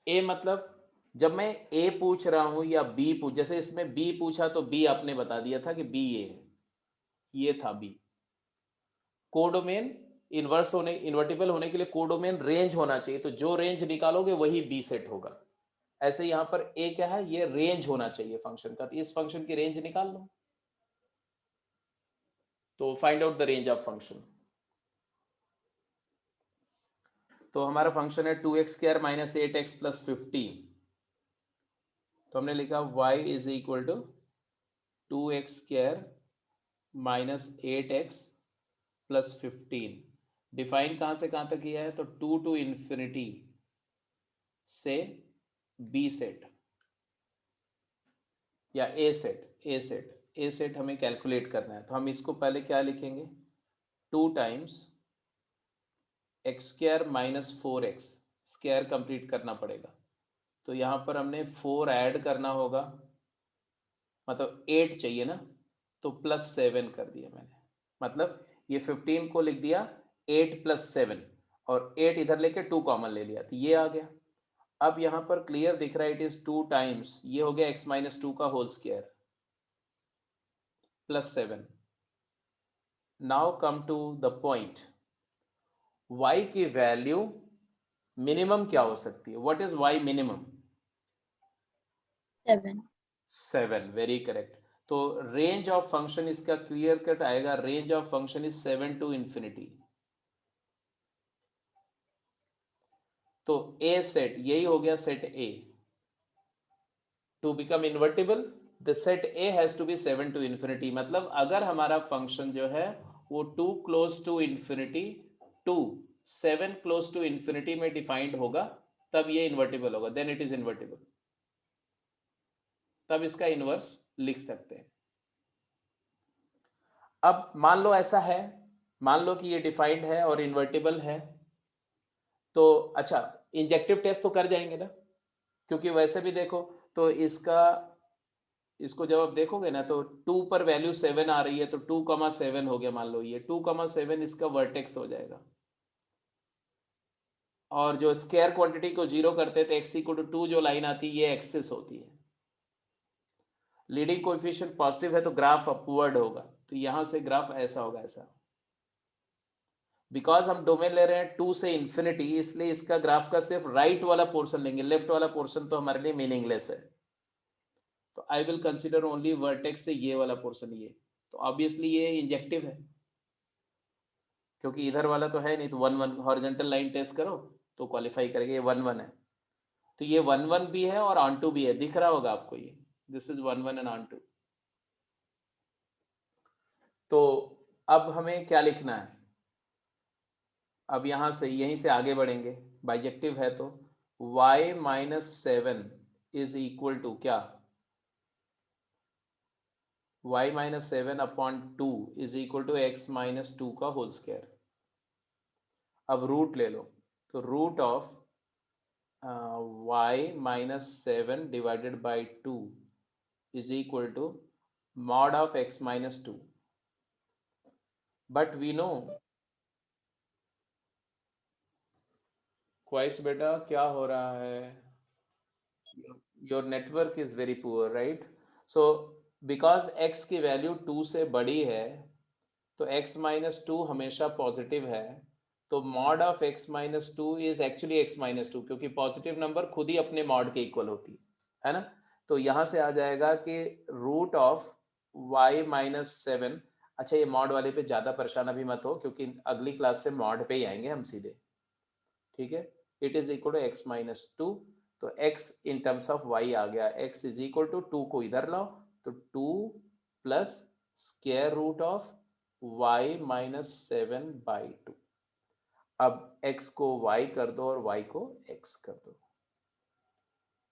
ए मतलब जब मैं ए पूछ रहा हूं या बी पूछ, जैसे इसमें बी पूछा तो बी आपने बता दिया था कि बी ए है, ये था बी। कोडोमेन इन्वर्स होने, इन्वर्टिबल होने के लिए कोडोमेन रेंज होना चाहिए, तो जो रेंज निकालोगे वही बी सेट होगा। ऐसे यहां पर ए क्या है, ये रेंज होना चाहिए फंक्शन का, तो इस फंक्शन की रेंज निकाल लो। तो find out the range of function. तो हमारा फंक्शन है 2x square minus 8x plus 15। तो हमने लिखा y is equal to 2x square minus 8x plus 15। Define कहां से कहां तक किया है, तो 2 to इंफिनिटी से b सेट या a सेट हमें कैलकुलेट करना है। तो हम इसको पहले क्या लिखेंगे, 2 times x square minus 4x, square complete करना पड़ेगा। तो यहाँ पर हमने 4 ऐड करना होगा, मतलब 8 चाहिए ना, तो प्लस 7 कर दिया मैंने, मतलब ये 15 को लिख दिया 8 प्लस 7 और 8 इधर लेके 2 कॉमन ले लिया, तो ये आ गया। अब यहाँ पर क्लियर दिख रहा है, इट इज 2 टाइम्स, ये हो गया x माइनस 2 का whole square plus 7। Now come to the point, y की वैल्यू मिनिमम क्या हो सकती है, what is y minimum? 7, very correct. तो रेंज ऑफ फंक्शन इसका क्लियर कट आएगा, range of function is 7 to infinity. तो ए सेट, यही हो गया set A. To become invertible the set A has to be 7 to infinity, मतलब अगर हमारा फंक्शन जो है वो 2 close to infinity to 7 close to infinity में डिफाइंड होगा, तब ये इन्वर्टिबल होगा, देन इट इज इन्वर्टिबल, तब इसका इनवर्स लिख सकते हैं। अब मान लो ऐसा है, मान लो कि ये डिफाइंड है और इन्वर्टिबल है, तो अच्छा इंजेक्टिव टेस्ट तो कर जाएंगे ना, क्योंकि वैसे भी देखो तो इसको जब आप देखोगे ना तो 2 पर वैल्यू 7 आ रही है, तो 2,7 हो गया, मान लो ये 2,7 इसका वर्टेक्स हो जाएगा। और जो स्क्वायर क्वांटिटी को 0 करते थे x इक्वल टू 2 जो लाइन आती है ये एक्सिस होती है। लीडिंग कोएफिशिएंट पॉजिटिव है तो ग्राफ अपवर्ड होगा, तो यहां से ग्राफ ऐसा होगा, ऐसा। बिकॉज हम डोमेन ले रहे हैं 2 से इंफिनिटी, इसलिए इसका ग्राफ का सिर्फ राइट वाला पोर्शन लेंगे, लेफ्ट वाला पोर्शन तो हमारे लिए मीनिंगलेस है। तो I will consider only vertex से ये वाला पोर्शन, ये तो ऑब्वियसली ये इंजेक्टिव है, क्योंकि इधर वाला तो है नहीं, तो 1 1 हॉरिजॉन्टल लाइन टेस्ट करो तो क्वालिफाई करेगा, ये 1 1 है। तो ये 1 1 भी है और ऑन टू भी है, दिख रहा होगा आपको, ये this is 1 1 and onto. तो अब हमें क्या लिखना है, अब यहां से यहीं से आगे बढ़ेंगे, बाइजेक्टिव है तो y minus 7 is equal to क्या, y minus 7 upon 2 is equal to x minus 2 का होल स्क्वायर। अब रूट ले लो, तो root of y minus 7 divided by 2 is equal to mod of x minus 2. But we know, क्वाइस बेटा क्या हो रहा है? Your network is very poor, right? So because x की वैल्यू 2 से बड़ी है तो x माइनस 2 हमेशा पॉजिटिव है, तो mod of x minus 2 is actually x minus 2, क्योंकि पॉजिटिव नंबर खुद ही अपने मॉड के इक्वल होती है ना। तो यहां से आ जाएगा कि रूट ऑफ y माइनस 7। अच्छा, ये मॉड वाले पे ज्यादा परेशान अभी मत हो, क्योंकि अगली क्लास से मॉड पे ही आएंगे हम सीधे, ठीक है। It is equal to x minus 2, तो x in terms of y आ गया, x इज इक्वल टू 2 को इधर लाओ तो 2 plus square root of y minus 7 by 2। अब x को y कर दो और y को x कर दो,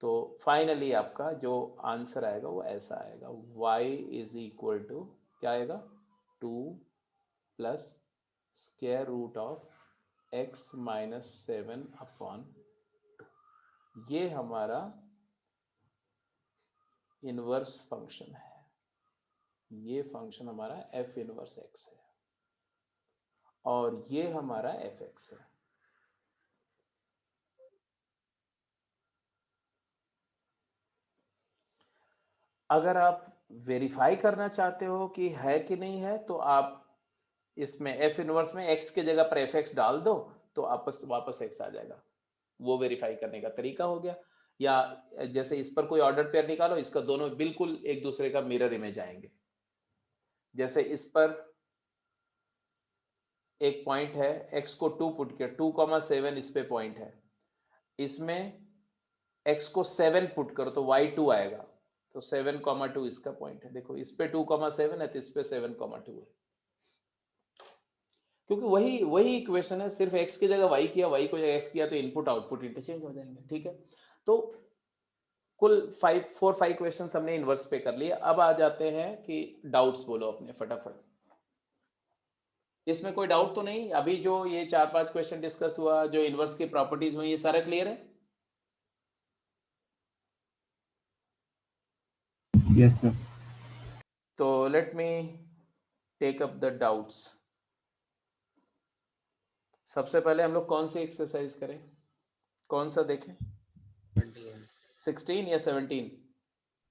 तो फाइनली आपका जो आंसर आएगा वो ऐसा आएगा, y इज इक्वल टू क्या आएगा, 2 plus square root of x minus 7 upon, ये हमारा इनवर्स फंक्शन है, ये फंक्शन हमारा f इनवर्स x है और ये हमारा fx है। अगर आप वेरीफाई करना चाहते हो कि है कि नहीं है, तो आप इसमें f इनवर्स में x के जगह पर fx डाल दो तो वापस x आ जाएगा। वो वेरीफाई करने का तरीका हो गया। या जैसे इस पर कोई ऑर्डर पेयर निकालो, इसका दोनों बिल्कुल एक दूसरे का मिरर इमेज आएंगे। जैसे इस पर एक पॉइंट है, x को 2 पुट किया, 2,7 इस पे पॉइंट है, इसमें x को 7 पुट करो तो y2 आएगा, तो 7,2 इसका पॉइंट है। देखो इस पे 2,7 है तो इस पे 7,2 है, क्योंकि वही इक्वेशन है, सिर्फ x की जगह y किया, y को जगह x किया, तो इनपुट आउटपुट इंटरचेंज हो जाएंगे, ठीक है। तो कुल 4-5 क्वेश्चन हमने इनवर्स पे कर लिए। अब आ जाते हैं कि डाउट्स बोलो अपने फटाफट। इसमें कोई डाउट तो नहीं? अभी जो ये 4-5 क्वेश्चन डिस्कस हुआ, जो इनवर्स की प्रॉपर्टीज हुई, ये सारा क्लियर है? Yes, sir. तो let me take up the doubts. सबसे पहले हम लोग कौन सी एक्सरसाइज करें, कौन सा देखें? 16 या 17?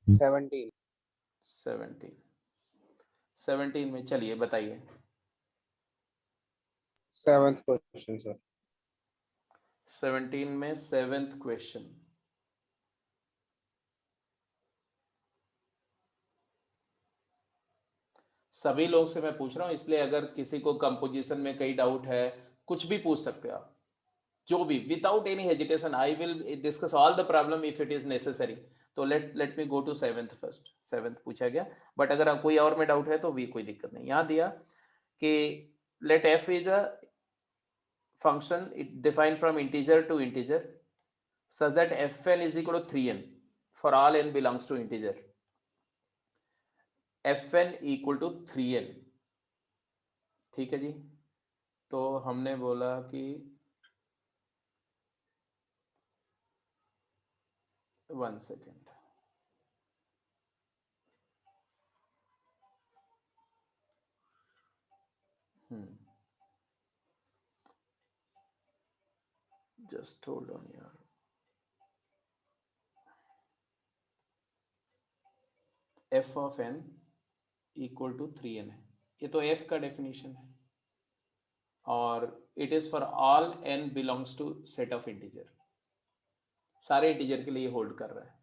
17 17 में चलिए बताइए। 7th question sir. 17 में 7th क्वेश्चन। सभी लोग से मैं पूछ रहा हूं, इसलिए अगर किसी को कंपोजिशन में कई डाउट है, कुछ भी पूछ सकते हो आप, जो भी, without any hesitation. I will discuss all the problem if it is necessary. तो let me go to 7th first. 7th पूछा गया, बट अगर आप कोई और में डाउट है तो भी कोई दिक्कत नहीं। यहां दिया कि let f is a function defined from integer to integer such that fn is equal to 3n for all n belongs to integer, fn equal to 3n, ठीक है जी। तो हमने बोला कि 1 सेकेंड, जस्ट होल्ड ऑन यार। f of n equal to 3n है, ये तो f का डेफिनेशन है, और it is for all n belongs to set of integer, सारे इंटीजर के लिए होल्ड कर रहा है।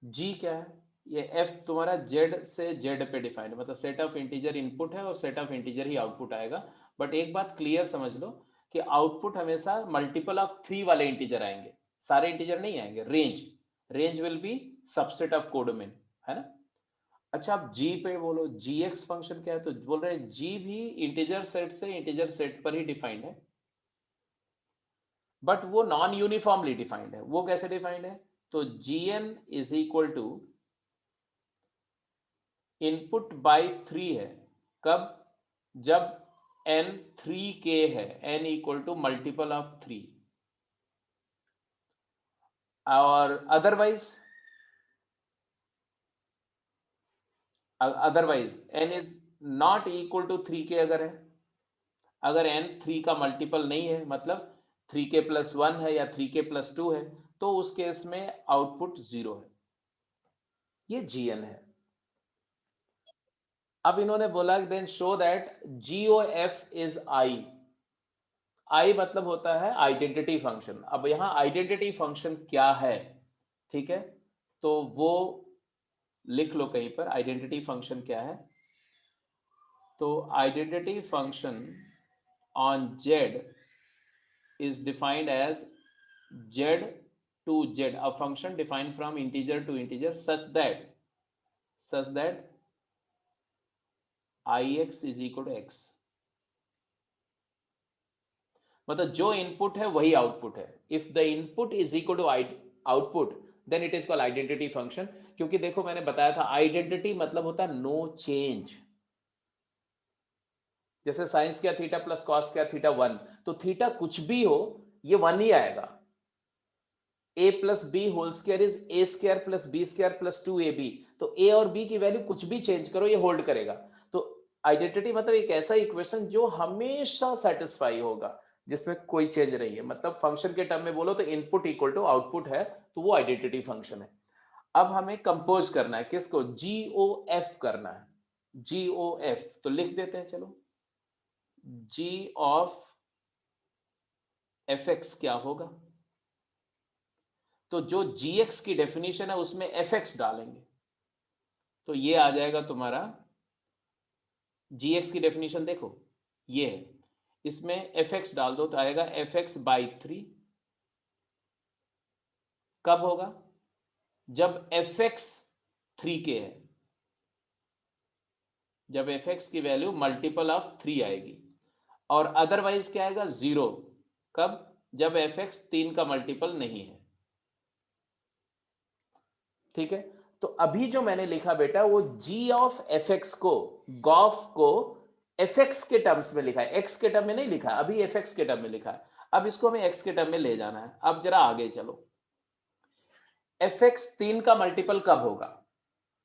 g क्या है? ये f तुम्हारा z से z पे डिफाइंड, मतलब सेट ऑफ इंटीजर इनपुट है और set of integer he output आएगा। बट एक बात क्लियर समझ लो कि आउटपुट हमेशा मल्टीपल ऑफ 3 वाले इंटीजर आएंगे, सारे इंटीजर नहीं आएंगे। Range will be subset of codomain, है ना। अच्छा, आप g पे बोलो, gx फंक्शन क्या है? तो बोल रहे हैं g भी इंटीजर सेट से इंटीजर सेट पर ही डिफाइंड है, बट वो नॉन यूनिफॉर्मली डिफाइंड है। वो कैसे डिफाइंड है? तो gn is equal to input by 3 है। कब? जब n 3k है, n equal to multiple of 3, और otherwise otherwise n is not equal to 3k अगर है, अगर n 3 का मल्टीपल नहीं है, मतलब 3k प्लस 1 है या 3k प्लस 2 है, तो उस केस में आउटपुट 0 है। ये gn है। अब इन्होंने बोला then show that GOF is I मतलब होता है आइडेंटिटी फंक्शन। अब यहां आइडेंटिटी फंक्शन क्या है, ठीक है, तो वो लिख लो कहीं पर, आइडेंटिटी फंक्शन क्या है। तो identity function on z is defined as z to z, a function defined from integer to integer such that ix is equal to x। मतलब जो इनपुट है वही आउटपुट है। If the input is equal to output then it is called identity function. क्योंकि देखो मैंने बताया था आइडेंटिटी मतलब होता है नो चेंज। जैसे साइंस क्या थीटा प्लस कॉस क्या थीटा 1, तो थीटा कुछ भी हो ये 1 ही आएगा। a plus b whole square is a square plus b square plus 2ab, तो a और b की वैल्यू कुछ भी चेंज करो ये होल्ड करेगा। तो आइडेंटिटी मतलब एक ऐसा इक्वेशन जो हमेशा सेटिस्फाई होगा, जिसमें कोई चेंज नहीं है। मतलब फंक्शन के टर्म में बोलो तो इनपुट इक्वल टू आउटपुट है, तो वो आइडेंटिटी फंक्शन है। अब हमें कंपोज करना है किसको, GOF करना है। GOF तो लिख देते हैं, चलो G ऑफ fx क्या होगा, तो जो gx की डेफिनेशन है उसमें fx डालेंगे, तो ये आ जाएगा तुम्हारा gx की डेफिनेशन देखो ये है, इसमें fx डाल दो तो आएगा fx बाई 3। कब होगा, जब fx 3k है, जब fx की वैल्यू मल्टीपल ऑफ 3 आएगी। और अदरवाइज क्या आएगा 0, कब, जब fx 3 का मल्टीपल नहीं है। ठीक है, तो अभी जो मैंने लिखा बेटा वो g ऑफ fx को गॉफ को fx के टर्म्स में लिखा है, x के टर्म में नहीं लिखा है, अभी fx के टर्म में लिखा है। अब इसको हमें x के टर्म में ले जाना है। अब जरा आगे चलो, fx 3 का मल्टीपल कब होगा,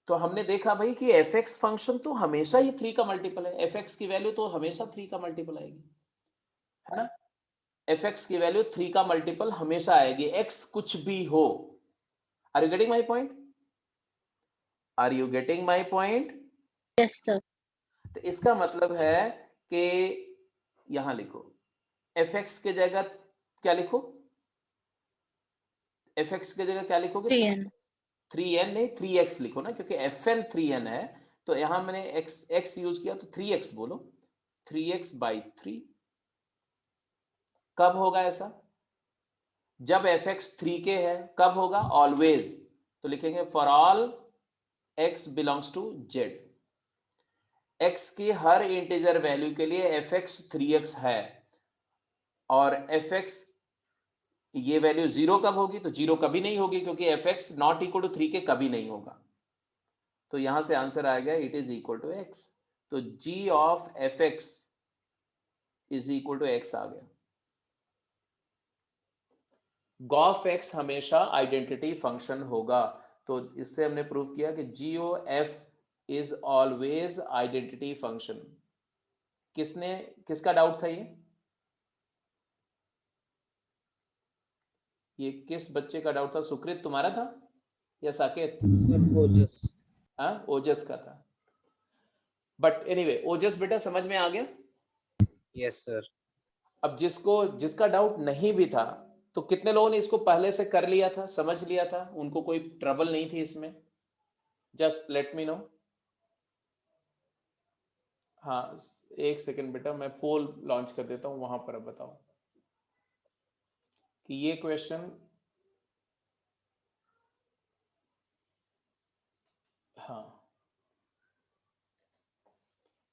तो हमने देखा भाई कि fx फंक्शन तो हमेशा ही 3 का मल्टीपल है, fx की वैल्यू तो हमेशा 3 का मल्टीपल आएगी, है ना। fx की वैल्यू 3 का मल्टीपल हमेशा आएगी, x कुछ भी हो। Are you getting my point, are you getting my point? Yes sir. तो इसका मतलब है कि यहां लिखो fx के जगह क्या लिखो, fx के जगह क्या लिखोगे, 3n 3n नहीं 3x लिखो ना, क्योंकि fn 3n है, तो यहां मैंने x यूज किया तो 3x बोलो, 3x बाई 3। कब होगा ऐसा, जब fx 3k है। कब होगा, ऑलवेज, तो लिखेंगे for all x belongs to z, x की हर इंटीजर वैल्यू के लिए fx 3x है, और fx ये वैल्यू 0 कब होगी, तो 0 कभी नहीं होगी, क्योंकि fx not equal to 3k कभी नहीं होगा। तो यहां से आंसर आ गया it is equal to x। तो g of fx is equal to x आ गया। गॉफ x हमेशा आइडेंटिटी फंक्शन होगा, तो इससे हमने प्रूव किया कि GOF is always identity function. किसका डाउट था ये किस बच्चे का डाउट था, सुकृत तुम्हारा था या साकेत? ओजस। हाँ ओजस का था, बट एनीवे ओजस बेटा समझ में आ गया। Yes sir. अब जिसका डाउट नहीं भी था, तो कितने लोगों ने इसको पहले से कर लिया था, समझ लिया था, उनको कोई ट्रबल नहीं थी इसमें, जस्ट लेट मी नो। हाँ एक सेकंड बेटा, मैं पोल लॉन्च कर देता हूं, वहां पर अब बताओ कि ये क्वेश्चन, हाँ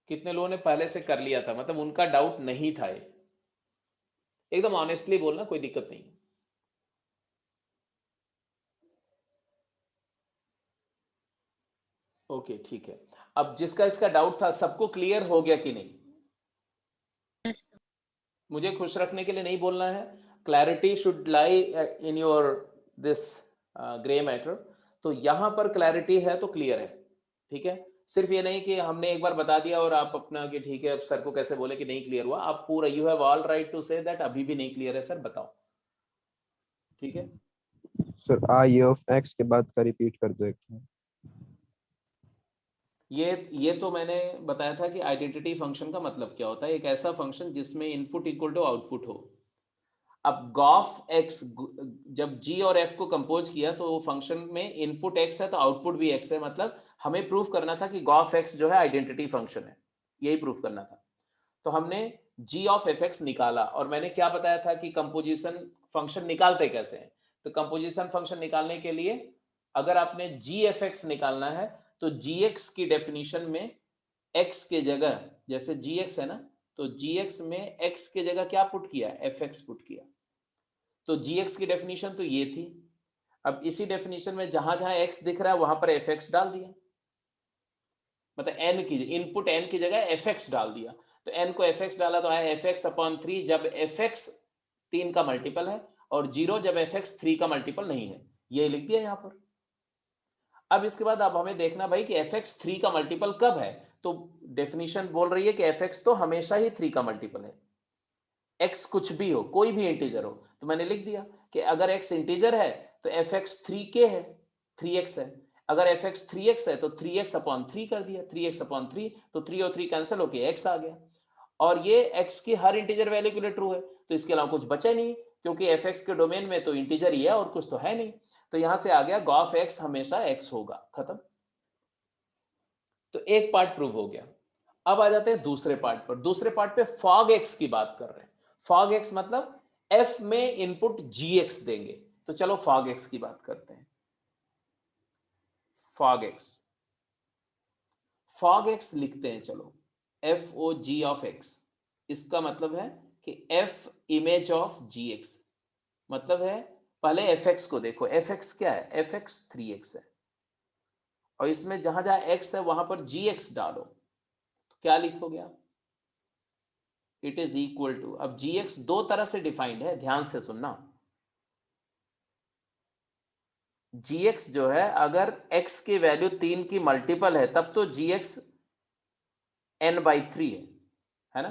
कितने लोगों ने पहले से कर लिया था, मतलब उनका डाउट नहीं था ये, एकदम ऑनेस्टली बोलना, कोई दिक्कत नहीं। ओके ठीक है, अब जिसका इसका डाउट था सबको क्लियर हो गया कि नहीं? Yes sir. मुझे खुश रखने के लिए नहीं बोलना है, clarity should lie in your this grey matter. तो यहां पर क्लैरिटी है तो क्लियर है, ठीक है। सिर्फ ये नहीं कि हमने एक बार बता दिया और आप अपना कि ठीक है अब सर को कैसे बोले कि नहीं क्लियर हुआ, आप पूरा you have all right to say that अभी भी नहीं क्लियर है सर, बताओ। ठीक है, सर आई ऑफ एक्स के बाद का रिपीट कर दो एक। ये तो मैंने बताया था कि आइडेंटिटी फंक्शन का मतलब क्या होता है, एक ऐसा फंक्शन जिसमें इनपुट इक्वल टू आउटपुट हो। अब गॉफ एक्स, जब जी और एफ को कंपोज किया तो वो फंक्शन में इनपुट एक्स है तो आउटपुट भी एक्स है, मतलब हमें प्रूफ करना था कि गॉफ एक्स जो है आइडेंटिटी फंक्शन है, यही प्रूफ करना था। तो हमने जी ऑफ एफ एक्स निकाला, और मैंने क्या बताया था कि कंपोजिशन फंक्शन निकालते कैसे हैं। तो कंपोजिशन फंक्शन निकालने के लिए अगर आपने जी एफ एक्स निकालना है तो जी एक्स की डेफिनेशन में एक्स के जगह, जैसे जी एक्स है ना, तो जी एक्स में एक्स के जगह क्या पुट किया, एफ एक्स पुट किया। तो जी एक्स की डेफिनेशन तो ये थी। अब इसी डेफिनेशन में जहां जहां एक्स दिख रहा है वहां पर एफ एक्स डाल दिया, मतलब एन की इनपुट एन की जगह एफ एक्स डाल दिया। तो एन को एफ एक्स डाला तो आया एफ एक्स अपॉन 3 जब एफ एक्स 3 का मल्टीपल है, और 0 जब एफ एक्स 3 का मल्टीपल नहीं है, ये लिख दिया यहां पर। अब इसके बाद अब हमें देखना भाई कि एफ एक्स 3 का मल्टीपल कब है। तो डेफिनेशन बोल रही है कि एफ एक्स तो हमेशा ही 3 का मल्टीपल है, एक्स कुछ भी हो, कोई भी इंटीजर हो। तो मैंने लिख दिया कि अगर एक्स इंटीजर है तो एफ एक्स 3k है, 3x है। अगर एफ एक्स 3x है तो 3x अपॉन 3 कर दिया, 3x अपॉन 3, तो 3 और 3 कैंसिल होके x आ गया। और ये x की हर इंटीजर वैल्यू के लिए ट्रू है, तो इसके अलावा कुछ बचा नहीं, क्योंकि एफ एक्स के डोमेन में तो इंटीजर ही है और कुछ तो है नहीं। तो यहां से आ गया गॉफ एक्स हमेशा x होगा, खत्म। तो एक पार्ट प्रूव हो गया। अब आ जाते हैं दूसरे पार्ट पर। दूसरे पार्ट पे फॉग एक्स की बात कर रहे हैं। फॉग एक्स मतलब एफ में इनपुट जी एक्स देंगे। तो चलो फॉग एक्स की बात करते हैं। फॉग एक्स, फॉग एक्स लिखते हैं चलो, f o g of x. इसका मतलब है कि f image of g x, मतलब है पहले एफ एक्स को देखो, एफ एक्स क्या है, एफ एक्स 3x है, और इसमें जहां जहां एक्स है वहां पर जी एक्स डालो, तो क्या लिखोगे आप, इट इज इक्वल टू, अब जी एक्स दो तरह से डिफाइंड है, ध्यान से सुनना। जी एक्स जो है अगर x की वैल्यू 3 की मल्टीपल है तब तो जी एक्स n/3 है ना।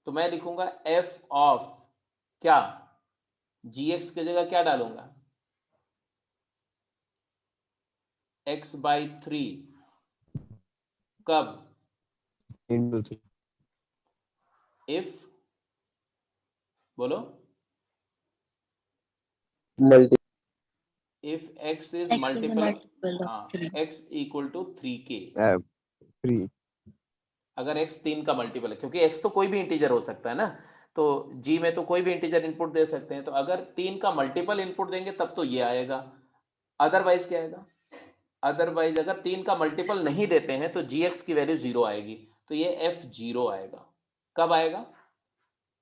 तो मैं लिखूंगा f ऑफ क्या, जी एक्स की जगह क्या डालूंगा, x/3 कब, इंटू 3 इफ, बोलो, multi if x is X is a multiple of, multiple of हाँ, 3. x equal to 3k, 3 अगर x 3 का मल्टीपल है, क्योंकि x तो कोई भी इंटीजर हो सकता है ना, तो g में तो कोई भी इंटीजर इनपुट दे सकते हैं। तो अगर 3 का मल्टीपल इनपुट देंगे तब तो ये आएगा, अदरवाइज क्या आएगा, अदरवाइज अगर 3 का मल्टीपल नहीं देते हैं तो gx की वैल्यू 0 आएगी, तो ये f0 आएगा। कब आएगा,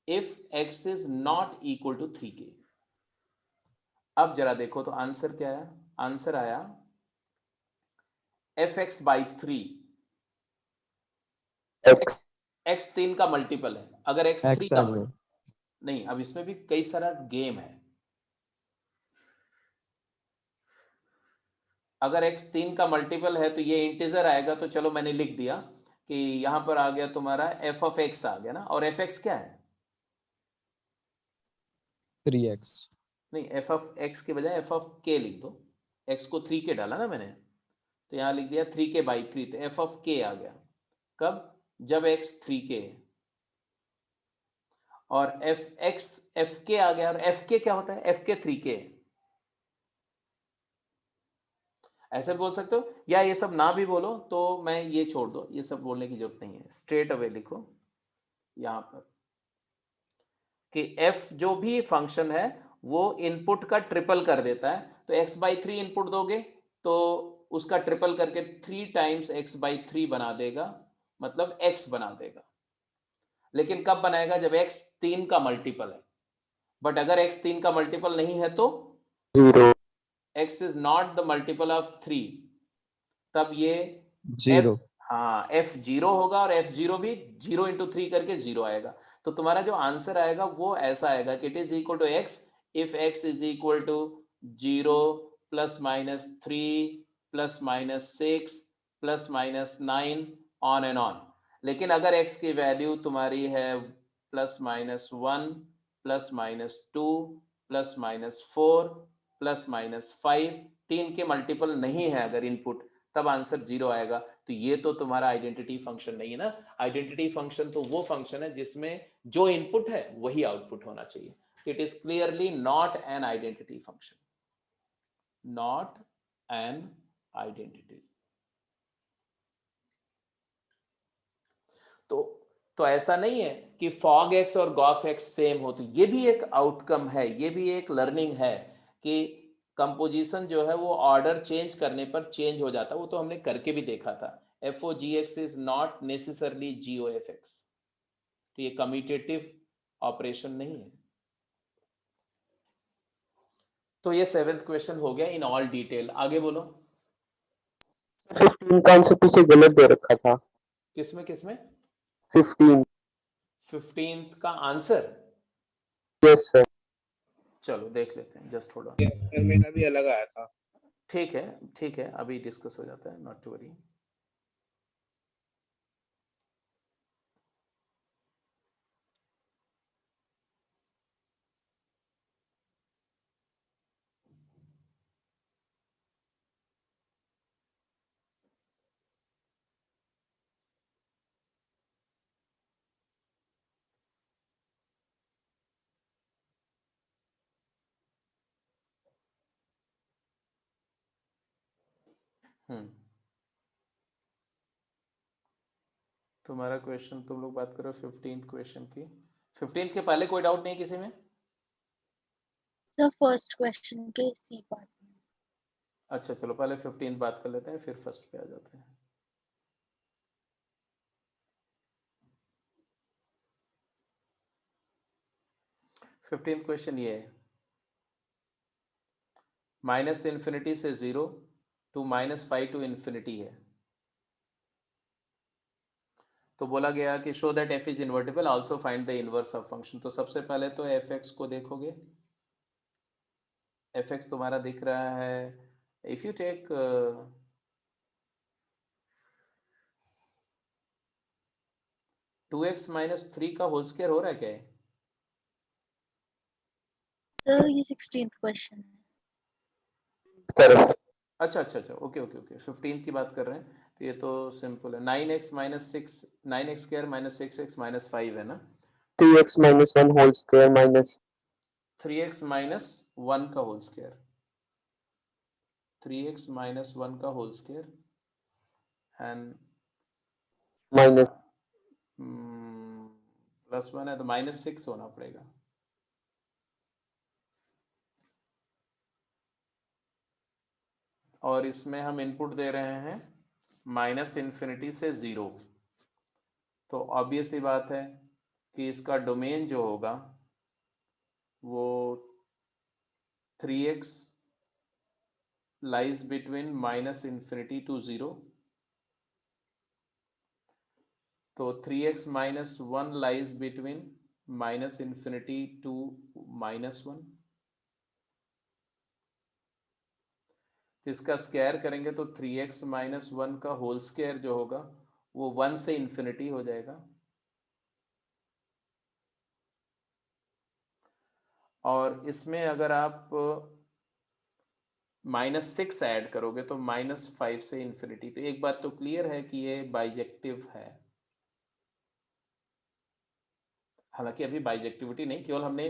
if x is not equal to 3k। अब जरा देखो तो आंसर क्या है, आंसर आया f(x/3), x 3 का मल्टीपल है, अगर x 3 का नहीं, अब इसमें भी कई सारा गेम है। अगर x 3 का मल्टीपल है तो ये इंटीजर आएगा, तो चलो मैंने लिख दिया कि यहां पर आ गया तुम्हारा f ऑफ x आ गया ना, और f x क्या है, 3x नहीं f ऑफ x के बजाय f ऑफ k लिख दो, x को 3k डाला ना मैंने, तो यहां लिख दिया 3k/3, तो f ऑफ k आ गया। कब, जब x 3k है, और fk आ गया, और fk क्या होता है, fk 3k है। ऐसे बोल सकते हो, या ये सब ना भी बोलो तो मैं ये छोड़ दो, ये सब बोलने की जरूरत नहीं है, स्ट्रेट अवे लिखो यहां पर कि f जो भी फंक्शन है वो इनपुट का ट्रिपल कर देता है। तो x/3 इनपुट दोगे तो उसका ट्रिपल करके 3 टाइम्स x/3 बना देगा, मतलब x बना देगा। लेकिन कब बनाएगा, जब x 3 का मल्टीपल है। बट अगर x 3 का मल्टीपल नहीं है तो 0 x is not the multiple of 3, तब ये जीरो f, हाँ f0 होगा, और f0 भी 0 इंटू 3 करके 0 आएगा। तो तुम्हारा जो आंसर आएगा वो ऐसा आएगा कि it is equal to x if x is equal to 0 +-3 +-6 plus minus 9 on and on. लेकिन अगर x की वैल्यू तुम्हारी है plus minus 1 plus minus 2 plus minus 4 plus minus 5, 3 के मल्टीपल नहीं है अगर इनपुट, तब आंसर 0 आएगा। तो ये तो तुम्हारा आइडेंटिटी फंक्शन नहीं है ना। आइडेंटिटी फंक्शन तो वो फंक्शन है जिसमें जो इनपुट है वही आउटपुट होना चाहिए। It is clearly not an identity function, not an identity. तो ऐसा नहीं है कि fog x और gof x सेम हो, तो ये भी एक आउटकम है, ये भी एक लर्निंग है कि कंपोजिशन जो है वो ऑर्डर चेंज करने पर चेंज हो जाता है। वो तो हमने करके भी देखा था। FOGX is not necessarily GOFX, तो ये कम्यूटेटिव ऑपरेशन नहीं है। तो ये 7th क्वेश्चन हो गया इन ऑल डिटेल। आगे बोलो। 15 का आंसर पीछे गलत दे रखा था। किसमें किसमें? 15। 15th का आंसर? Yes sir. चलो देख लेते हैं, जस्ट होल्ड ऑन। सर मेरा भी अलग आया था। ठीक है ठीक है, अभी डिस्कस हो जाता है, नॉट टू वरी। तुम्हारा क्वेश्चन तुम लोग बात करो 15th क्वेश्चन की। 15th के पहले कोई डाउट नहीं किसी में? सर फर्स्ट क्वेश्चन के सी पार्ट में। अच्छा चलो पहले 15th बात कर लेते हैं, फिर फर्स्ट पे आ जाते हैं। फिफ्टींथ क्वेश्चन ये है, माइनस इन्फिनिटी से 0 टू -5 टू इन्फिनिटी है। तो बोला गया कि show that f is invertible, also find the inverse of function. तो सबसे पहले तो fx को देखोगे। fx तुम्हारा दिख रहा है, इफ यू टेक 2x - 3 का होल स्क्वायर हो रहा है क्या है? सर ये 16th क्वेश्चन है। करेक्ट। अच्छा अच्छा अच्छा, ओके ओके ओके, 15 की बात कर रहे हैं। तो ये तो सिंपल है, 9x - 6, 9x² - 6x - 5 है ना। 2x - 1 whole square minus 3x - 1 का होल स्क्वायर, 3x - 1 का होल स्क्वायर एंड माइनस +1 है तो -6 होना पड़ेगा। और इसमें हम इनपुट दे रहे हैं -∞ से 0। तो ऑब्वियस ही बात है कि इसका डोमेन जो होगा वो 3x lies between -∞ to 0, तो 3x - 1 lies between -∞ to -1। तो इसका स्क्वायर करेंगे तो 3x - 1 का होल स्क्वायर जो होगा वो 1 से इन्फिनिटी हो जाएगा। और इसमें अगर आप -6 ऐड करोगे तो -5 से इन्फिनिटी। तो एक बात तो क्लियर है कि ये बाइजेक्टिव है। हालांकि अभी बाइजेक्टिविटी नहीं, केवल हमने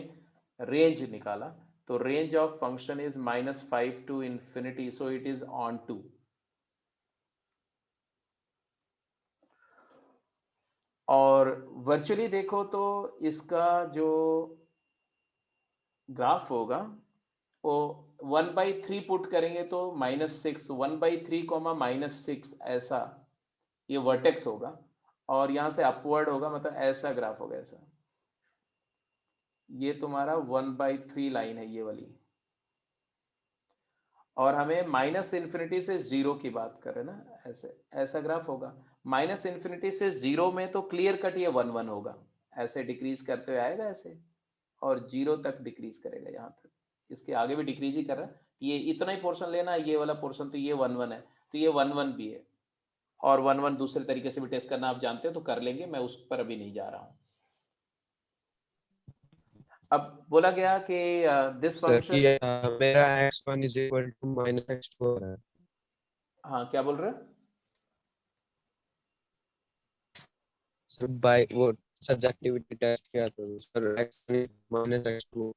रेंज निकाला। तो range of function is -5 to infinity, so it is onto. और वर्चुअली देखो तो इसका जो ग्राफ होगा वो 1/3 पुट करेंगे तो -6, 1/3 -6 ऐसा ये वर्टेक्स होगा। और यहां से अपवर्ड होगा, मतलब ऐसा ग्राफ होगा ऐसा। ये तुम्हारा 1/3 लाइन है ये वाली। और हमें -∞ से 0 की बात कर रहे हैं ना, ऐसे ऐसा ग्राफ होगा। -∞ से 0 में तो क्लियर कट ये 1 1 होगा, ऐसे डिक्रीज करते हुए आएगा ऐसे, और 0 तक डिक्रीज करेगा यहाँ तक। इसके आगे भी डिक्रीज ही कर रहा है। ये इतना ही पोर्शन लेना, ये वाला पोर्शन, तो ये 1 1 है, तो ये 1 1 भी है। और 1 1 दूसरे तरीके से भी टेस्ट करना आप जानते हो तो कर लेंगे, मैं उस पर अभी नहीं जा रहा हूं। अब बोला गया कि दिस सर कि फंक्शन, मेरा x1 is equal to minus x2 हो रहा है। हाँ क्या बोल रहे हैं? सर बाय वो सब्जेक्टिविटी टेस्ट किया तो sir x1 minus x2।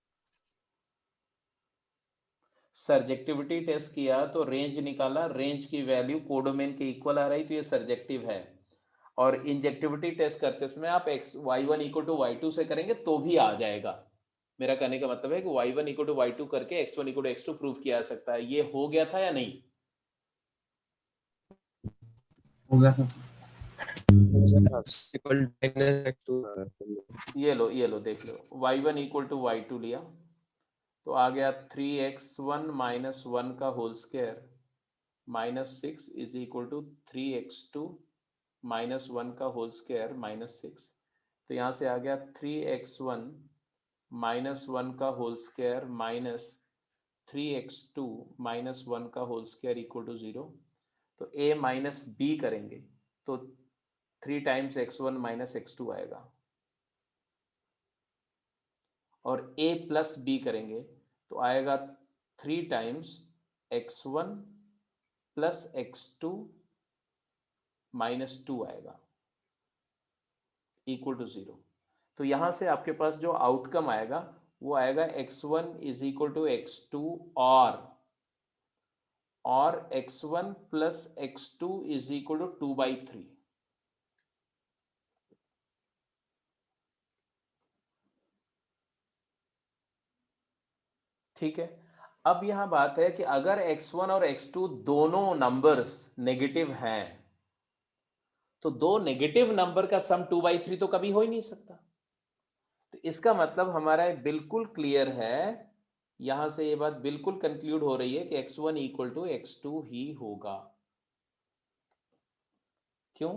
Surjectivity test किया तो रेंज निकाला, रेंज की वैल्यू कोडोमेन के इक्वल आ रही, तो ये सर्जेक्टिव है। और इंजेक्टिविटी टेस्ट करते समय आप x y1 equal to y2 से करेंगे तो भी आ जाएगा। मेरा कहने का मतलब है कि y1 इक्वल टू y2 करके x1 equal to x2 prove किया जा सकता है। ये हो गया था या नहीं? हो गया सर। इक्वल माइनस x2 आ रहा है। ये लो देख लो, y1 इक्वल टू y2 लिया तो आ गया 3x1 माइनस 1 का whole square minus 6 is equal to 3x2 minus 1 का होल स्क्वायर माइनस 6। तो यहाँ से आ गया 3x1 माइनस 1 का whole square minus 3x2 minus 1 का होल स्क्वायर इक्वल टू 0। तो a माइनस बी करेंगे तो 3 टाइम्स x1 माइनस x2 आएगा, और a प्लस बी करेंगे तो आएगा 3 times x1 plus x2 minus 2 आएगा इक्वल टू 0। तो यहां से आपके पास जो आउटकम आएगा वो आएगा x1 is equal to x2 और x1 plus x2 is equal to 2/3। ठीक है। अब यहां बात है कि अगर x1 और x2 दोनों नंबर्स नेगेटिव हैं तो दो नेगेटिव नंबर का सम 2/3 तो कभी हो ही नहीं सकता। तो इसका मतलब हमारा बिल्कुल क्लियर है, यहां से ये बात बिल्कुल कंक्लूड हो रही है कि x1 इक्वल टू x2 ही होगा। क्यों?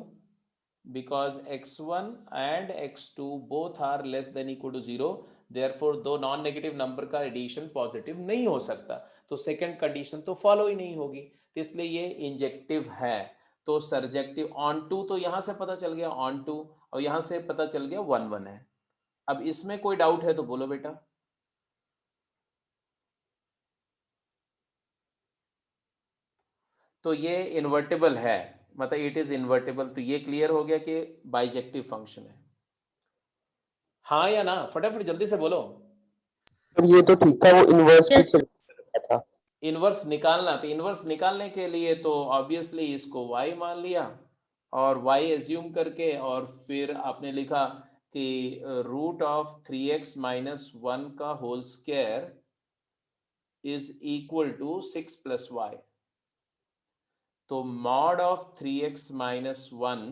Because x1 and x2 both are less than equal to 0, therefore दो नॉन नेगेटिव नंबर का एडिशन पॉजिटिव नहीं हो सकता, तो सेकंड कंडीशन तो फॉलो ही नहीं होगी, तो इसलिए ये इंजेक्टिव है। तो सर्जेक्टिव ऑन टू तो यहां से पता चल गया ऑन टू, और यहां से पता चल गया 1 1 है। अब इसमें कोई डाउट है तो बोलो बेटा। तो ये इन्वर्टेबल है, मतलब इट इज इन्वर्टेबल, तो ये क्लियर हो गया कि बाइजेक्टिव फंक्शन है। हाँ या ना, फटाफट जल्दी से बोलो। सर ये तो ठीक था, वो इनवर्स की Yes. चल था। इनवर्स निकालना, तो इनवर्स निकालने के लिए तो ऑब्वियसली इसको y मान लिया और y एज्यूम करके, और फिर आपने लिखा कि रूट ऑफ 3x माइनस 1 का whole square is equal to 6 plus y. तो mod of 3x minus 1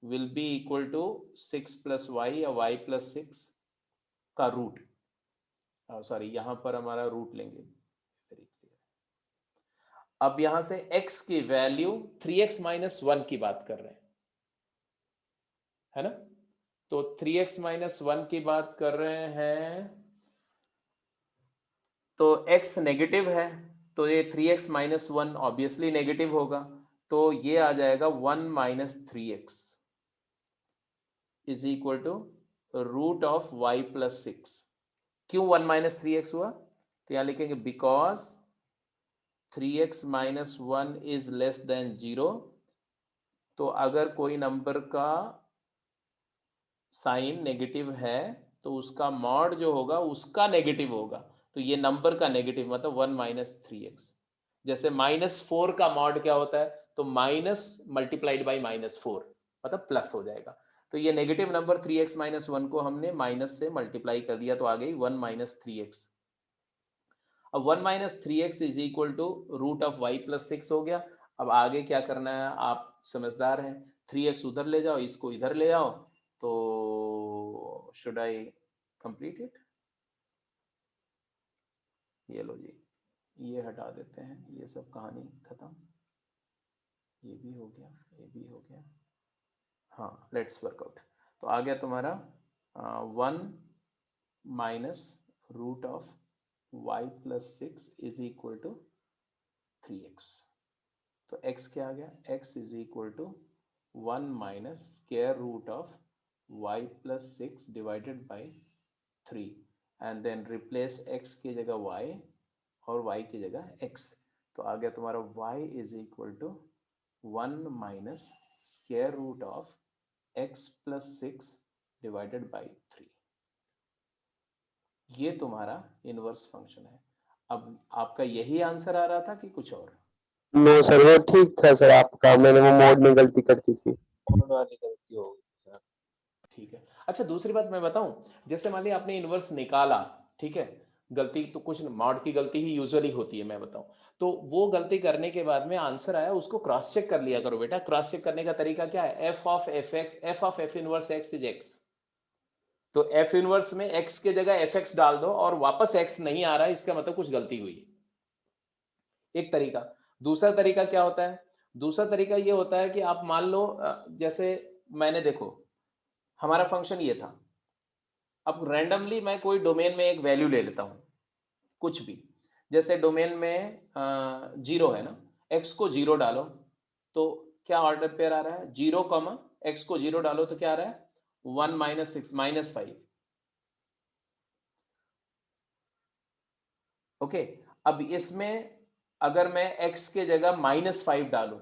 will be equal to 6 plus y या y प्लस 6 का रूट, सॉरी यहां पर हमारा रूट लेंगे। अब यहां से x की वैल्यू 3x माइनस 1 की बात कर रहे हैं, है ना? तो 3x माइनस 1 की बात कर रहे हैं, तो x नेगेटिव है तो ये 3x माइनस 1 ऑब्वियसली नेगेटिव होगा, तो ये आ जाएगा 1 minus 3x is equal to root of y plus 6। क्यों 1 माइनस 3x हुआ? तो यहां लिखेंगे because 3x minus 1 is less than 0। तो अगर कोई नंबर का साइन नेगेटिव है तो उसका मॉड जो होगा उसका नेगेटिव होगा, तो ये नंबर का नेगेटिव मतलब 1 माइनस 3x। जैसे -4 का मॉड क्या होता है? तो माइनस मल्टीप्लाइड बाई -4 मतलब प्लस हो जाएगा। तो ये नेगेटिव नंबर 3x माइनस 1 को हमने माइनस से मल्टीप्लाई कर दिया तो आ गई 1 माइनस 3x। अब 1 minus 3x is equal to root of y plus 6 हो गया। अब आगे क्या करना है, आप समझदार हैं, 3x उधर ले जाओ, इसको इधर ले आओ, तो शुड आई कंप्लीट इट? ये लो जी, ये हटा देते हैं, ये सब कहानी खत्म, ये भी हो गया, ये भी हो गया। हाँ लेट्स वर्कआउट। तो आ गया तुम्हारा 1 minus root of y plus 6 is equal to 3x। तो x क्या आ गया, x is equal to 1 minus square root of y plus 6 divided by 3 and then replace x की जगह y और y की जगह x, तो आ गया तुम्हारा y is equal to 1 minus square root of x plus 6 divided by 3। ये तुम्हारा इनवर्स फंक्शन है। अब आपका यही आंसर आ रहा था कि कुछ और? नो सर वो ठीक था सर आपका, मैंने वो मोड में गलती कर दी थी। मोड वाली गलती हो गई सर। ठीक है। अच्छा दूसरी बात मैं बताऊं, जैसे मान लिया आपने इनवर्स निकाला, ठीक है, गलती तो कुछ मॉड की गलती ही यूजुअली होती है, मैं बताऊं तो वो गलती करने के बाद में आंसर आया, उसको क्रॉस चेक कर लिया करो बेटा। क्रॉस चेक करने का तरीका क्या है, F of f x, F of f inverse x is x, तो एफ इनवर्स में एक्स के जगह एफ एक्स डाल दो और वापस एक्स नहीं आ रहा है, इसका मतलब कुछ गलती हुई, एक तरीका। दूसरा तरीका क्या होता है, दूसरा तरीका ये होता है कि आप मान लो जैसे मैंने देखो हमारा फंक्शन ये था, अब रैंडमली मैं कोई डोमेन में एक वैल्यू ले लेता हूं, कुछ भी, जैसे डोमेन में 0 है ना, x को 0 डालो तो क्या ऑर्डर पेयर आ रहा है, 0 कॉमा x को 0 डालो तो क्या आ रहा है, 1 माइनस 6 माइनस 5। ओके, अब इसमें अगर मैं x के जगह -5 डालूं,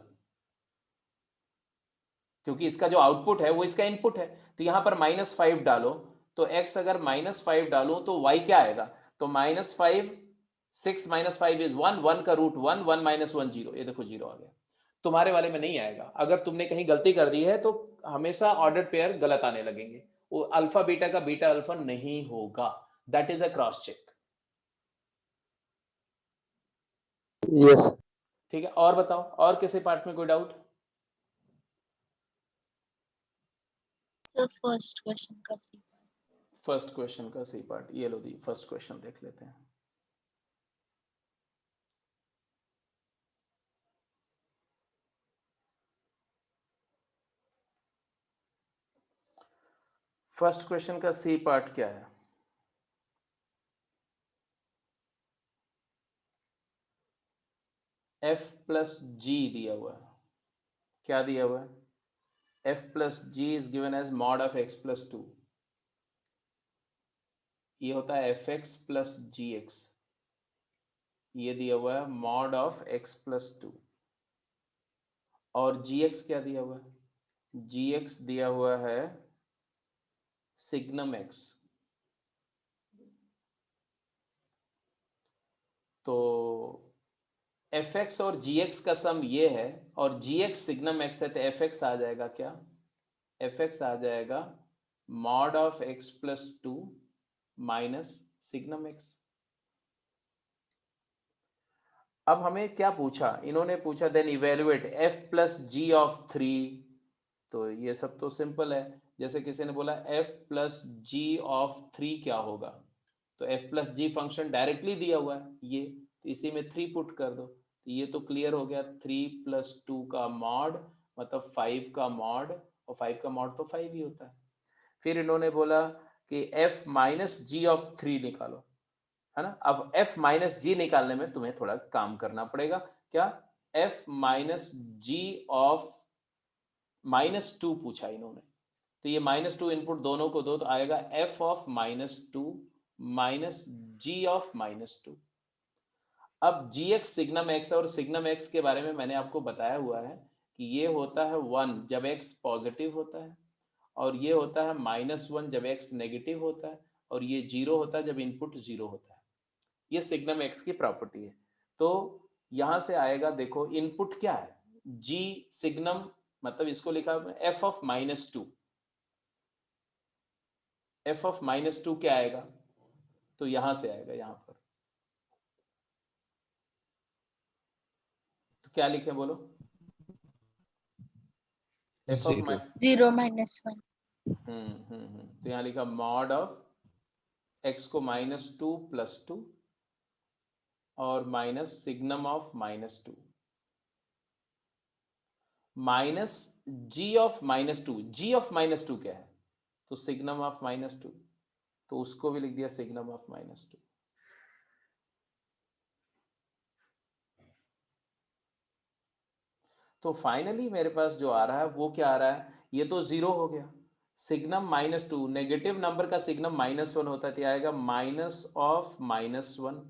क्योंकि इसका जो आउटपुट है वो इसका इनपुट है, तो यहां पर -5 डालो, तो x अगर -5 डालूं तो y क्या आएगा, तो -5 6 - 5 इज 1, 1 का रूट 1, 1 - 1 0, ये देखो 0 आ गया। तुम्हारे वाले में नहीं आएगा, अगर तुमने कहीं गलती कर दी है तो हमेशा ऑर्डर पेयर गलत आने लगेंगे, वो अल्फा बीटा का बीटा अल्फा नहीं होगा, that is a cross check. Yes ठीक है, और बताओ, और किसी पार्ट में कोई डाउट? सर फर्स्ट क्वेश्चन का सी पार्ट। फर्स्ट क्वेश्चन का सी पार्ट, ये लो दी फर्स्ट क्वेश्चन देख लेते हैं। फर्स्ट क्वेश्चन का सी पार्ट क्या है, f प्लस जी दिया हुआ है, क्या दिया हुआ है, f plus g is given as mod of x plus 2, ये होता है f x plus g x, ये दिया हुआ है मॉड ऑफ x प्लस 2, और जी एक्स क्या दिया हुआ है, जी एक्स दिया हुआ है सिग्नम x, तो एफ एक्स और जी एक्स का सम ये है, और जी एक्स सिग्नम x है, तो एफ एक्स आ जाएगा क्या, एफ एक्स आ जाएगा mod of x plus 2 minus signum x। अब हमें क्या पूछा, इन्होंने पूछा then evaluate f plus g of 3, तो ये सब तो सिंपल है, जैसे किसी ने बोला f प्लस जी ऑफ 3 क्या होगा, तो f प्लस जी फंक्शन डायरेक्टली दिया हुआ है ये, तो इसी में 3 पुट कर दो, तो ये तो क्लियर हो गया, 3 प्लस 2 का मॉड मतलब 5 का मॉड, और 5 का मॉड तो 5 ही होता है। फिर इन्होंने बोला कि f माइनस जी ऑफ 3 निकालो, है ना। अब f माइनस जी निकालने में तुम्हें थोड़ा काम करना पड़ेगा, क्या, f माइनस जी ऑफ -2 पूछा इन्होंने, तो ये -2 इनपुट दोनों को दो तो आएगा f of -2 minus g of -2। अब gx सिग्नम x और सिग्नम x के बारे में मैंने आपको बताया हुआ है कि ये होता है 1 जब x पॉजिटिव होता है, और ये होता है -1 जब x नेगेटिव होता है, और ये 0 होता है जब इनपुट 0 होता है। ये सिग्नम x की प्रॉपर्टी है। तो यहां से आएगा, देखो इनपुट क्या है, g सिग्नम, मतलब इसको लिखा f ऑफ -2, f ऑफ -2 क्या आएगा, तो यहां से आएगा, यहां पर तो क्या लिखे बोलो, f ऑफ 0 - 1। तो यहां लिखा मॉड ऑफ x को -2 + 2 और minus signum of -2 minus g of -2, g of -2 क्या है, तो सिग्नम ऑफ -2, तो उसको भी लिख दिया सिग्नम ऑफ -2। तो फाइनली मेरे पास जो आ रहा है वो क्या आ रहा है, ये तो 0 हो गया, सिग्नम -2, नेगेटिव नंबर का सिग्नम -1 होता है, तो आएगा माइनस ऑफ -1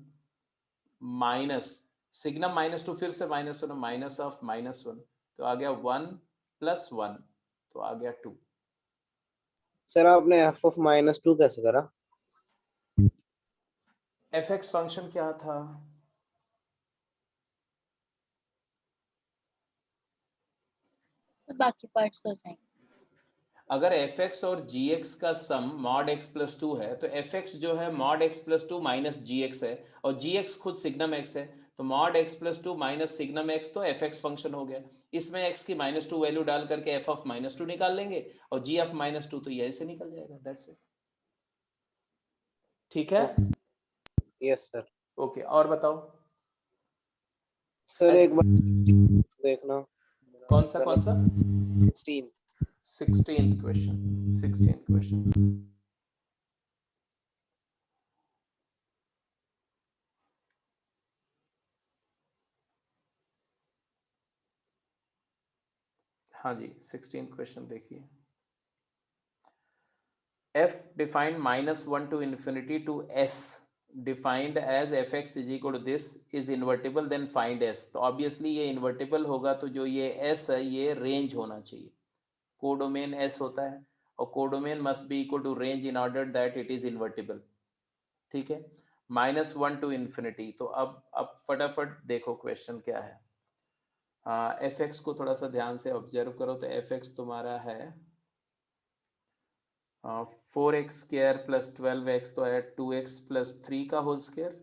माइनस सिग्नम -2, फिर से -1, माइनस ऑफ -1, तो आ गया 1 + 1, तो आ गया 2। सर आपने f of -2 कैसे करा? fx फंक्शन क्या था, तो बाकी पार्ट्स हो जाएंगे। अगर fx और gx का सम mod x + 2 है तो fx जो है mod x + 2 माइनस gx है, और gx खुद सिग्नम x है, तो mod x + 2 minus signum x तो fx फंक्शन हो गया। इसमें x की -2 वैल्यू डाल करके f of -2 निकाल लेंगे, और g of -2 तो ये ऐसे निकल जाएगा, दैट्स इट। ठीक है, यस सर। ओके, और बताओ। सर ऐस- एक बार देखना कौन सा 16 16th क्वेश्चन। हाँ जी, 16th क्वेश्चन देखिए। f defined -1 to infinity to s defined as fx is equal to this is invertible, then find s। तो ऑब्वियसली ये इन्वर्टिबल होगा, तो जो ये s है ये रेंज होना चाहिए, कोडोमेन s होता है, और codomain must be equal to range in order that it is invertible. ठीक है, -1 to infinity। तो अब फटाफट देखो क्वेश्चन क्या है। fx को थोड़ा सा ध्यान से ऑब्जर्व करो, तो fx तुम्हारा है 4x² + 12x, तो है 2x + 3 का होल स्क्वायर,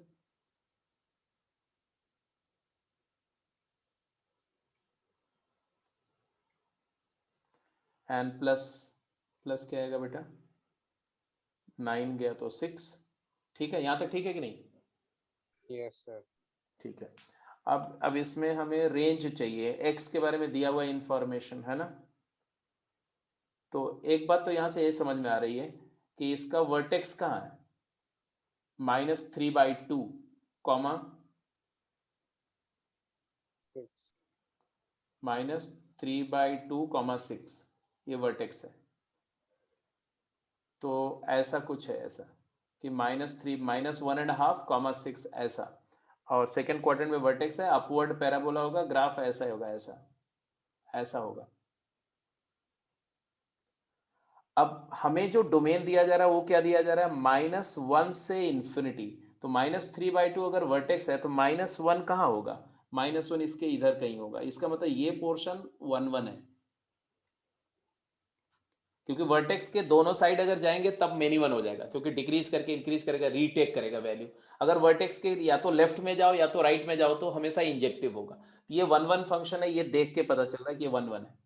एंड प्लस क्या आएगा बेटा, 9 गया तो 6। ठीक है, यहाँ तक ठीक है कि नहीं? Yes sir. ठीक है, अब इसमें हमें रेंज चाहिए, x के बारे में दिया हुआ इंफॉर्मेशन है ना। तो एक बात तो यहाँ से ये समझ में आ रही है कि इसका वर्टेक्स कहाँ है, -3/2 कॉमा -3/2, 6, ये वर्टेक्स है। तो ऐसा कुछ है, ऐसा कि -3 -1.5, 6 ऐसा, और सेकेंड क्वाड्रेंट में वर्टेक्स है, अपवर्ड पैराबोला होगा, ग्राफ ऐसा ही होगा, ऐसा ऐसा होगा। अब हमें जो डोमेन दिया जा रहा है वो क्या दिया जा रहा है, -1 से इंफिनिटी। तो -3/2 अगर वर्टेक्स है तो -1 कहाँ होगा, -1 इसके इधर कहीं होगा, इसका मतलब ये पोर्शन 1 1 है, क्योंकि वर्टेक्स के दोनों साइड अगर जाएंगे तब मेनी 1 हो जाएगा, क्योंकि डिक्रीज करके इंक्रीज करेगा, रीटेक करेगा वैल्यू। अगर वर्टेक्स के या तो लेफ्ट में जाओ या तो राइट में जाओ तो हमेशा इंजेक्टिव होगा। तो ये 1 1 फंक्शन है, ये देख के पता चल रहा है कि ये 1 1 है।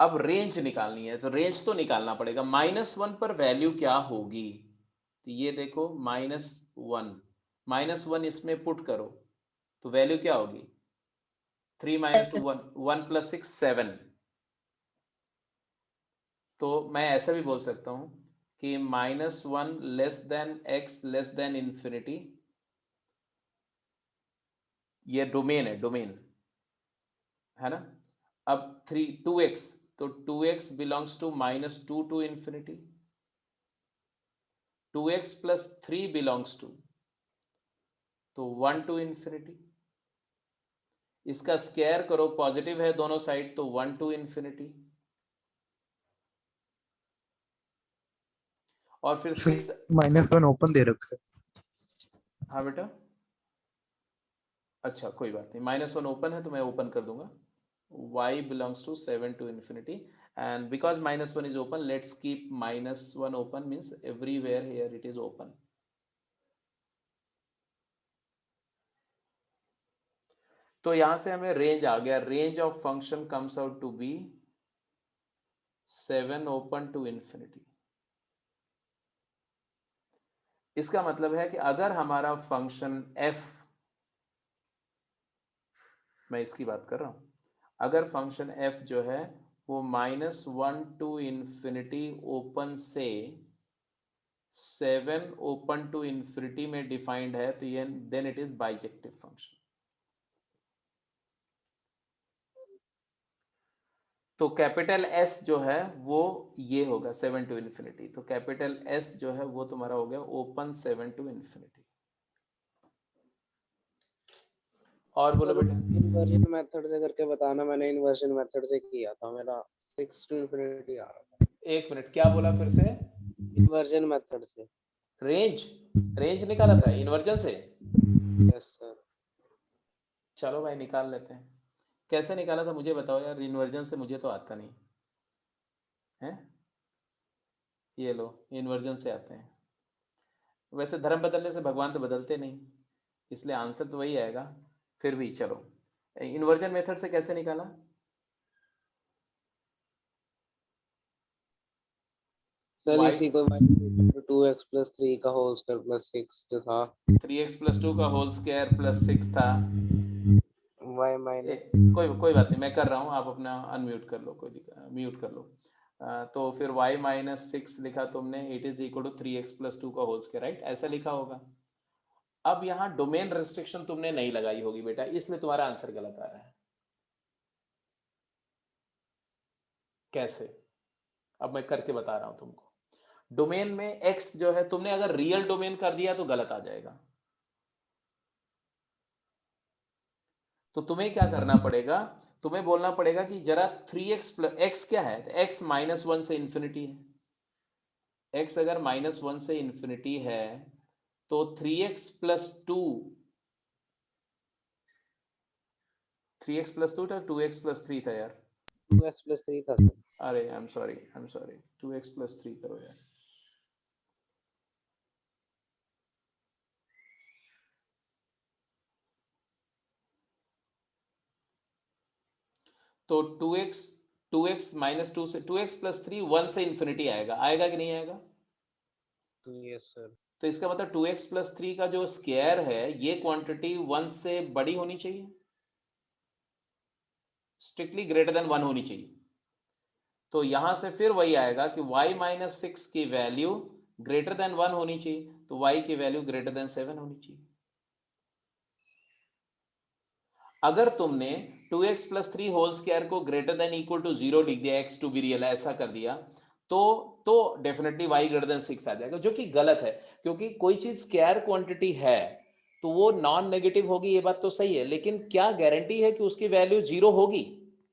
अब रेंज निकालनी है, तो रेंज तो निकालना पड़ेगा, -1 पर वैल्यू क्या होगी। तो ये देखो -1, -1 इसमें पुट करो तो वैल्यू क्या होगी, 3 - 2 1, 1 + 6 7। तो मैं ऐसा भी बोल सकता हूं कि -1 <x > ∞, ये डोमेन है, डोमेन है ना। अब 2x, तो 2x belongs to -2 to infinity, 2x + 3 belongs to, तो 1 to infinity। इसका स्क्वायर करो, पॉजिटिव है दोनों साइड, तो 1 to infinity, और फिर 6। -1 ओपन दे रखा है। हाँ बेटा, अच्छा कोई बात नहीं, -1 ओपन है तो मैं ओपन कर दूंगा, y belongs to 7 to infinity, and because -1 is open, let's keep -1 open, means everywhere here it is open। तो यहां से हमें रेंज आ गया, range of function comes out to be 7 open to infinity। इसका मतलब है कि अगर हमारा फंक्शन f, मैं इसकी बात कर रहा हूं, अगर फंक्शन f जो है वो -1 to infinity ओपन से 7 ओपन टू infinity में डिफाइंड है, तो ये then it is bijective function. तो कैपिटल एस जो है वो ये होगा 7 टू इन्फिनिटी, तो कैपिटल एस जो है वो तुम्हारा हो गया ओपन 7 टू इन्फिनिटी। और बोलो बेटा। इन्वर्जन मेथड से करके बताना, मैंने इन्वर्जन मेथड से किया था, मेरा 6 टू इन्फिनिटी आ रहा था। एक मिनट, क्या बोला फिर से? इन्वर्जन मेथड से। रेंज, रेंज निकाला था इन्वर्जन से? Yes sir. चलो भाई निकाल लेते हैं। कैसे निकाला था मुझे बताओ यार, इन्वर्जन से मुझे तो आता नहीं है। ये लो, इन्वर्जन से आते हैं। वैसे धर्म बदलने से भगवान तो बदलते नहीं, इसलिए आंसर तो वही आएगा। फिर भी चलो, इन्वर्जन मेथड से कैसे निकाला? सर y इसी को 2x प्लस 3 का होल स्क्वायर प्लस 6 जो था, 3x प्लस 2 का होल स्क्वायर प्लस 6 था। y माइनस कोई बात नहीं, मैं कर रहा हूँ, आप अपना अनम्यूट कर लो, कोई दिक्कत, म्यूट कर लो। तो फिर y माइनस 6 लिखा तुमने, it is equal to 3x plus 2 का होल स्क्वायर, राइट? ऐसा लिखा होगा। अब यहाँ डोमेन रिस्ट्रिक्शन तुमने नहीं लगाई होगी बेटा, इसलिए तुम्हारा आंसर गलत आ रहा है। कैसे? अब मैं करके बता रहा हूं तुमको। डोमेन में x जो है, तुमने अगर रियल डोमेन कर दिया तो गलत आ जाएगा। तो तुम्हें क्या करना पड़ेगा, तुम्हें बोलना पड़ेगा कि जरा 3x प्लस x क्या है, तो x माइनस 1 से इन्फिनिटी है। x अगर माइनस 1 से इन्फिनिटी है तो 3x प्लस 2, 3x प्लस 2 था, 2x प्लस 3 था यार। 2x प्लस 3 था सर। अरे I am sorry, 2x plus 3 करो यार। तो 2x माइनस 2 से 2x प्लस 3 1 से इन्फिनिटी आएगा, आएगा कि नहीं आएगा? Yes sir. तो इसका मतलब 2x प्लस 3 का जो स्क्वायर है, ये क्वांटिटी 1 से बड़ी होनी चाहिए, स्ट्रिक्टली ग्रेटर देन 1 होनी चाहिए। तो यहां से फिर वही आएगा कि y माइनस 6 की वैल्यू ग्रेटर देन 1 होनी चाहिए, तो y की वैल्यू ग्रेटर देन 7 होनी चाहिए। अगर तुमने 2x प्लस 3 होल स्क्वायर को ग्रेटर देन इक्वल टू 0 लिख दिया, x टू बी रियल ऐसा कर दिया, तो डेफिनेटली y ग्रेटर देन 6 आ जाएगा, जो कि गलत है। क्योंकि कोई चीज स्क्वायर क्वांटिटी है तो वो नॉन नेगेटिव होगी, ये बात तो सही है, लेकिन क्या गारंटी है कि उसकी वैल्यू 0 होगी?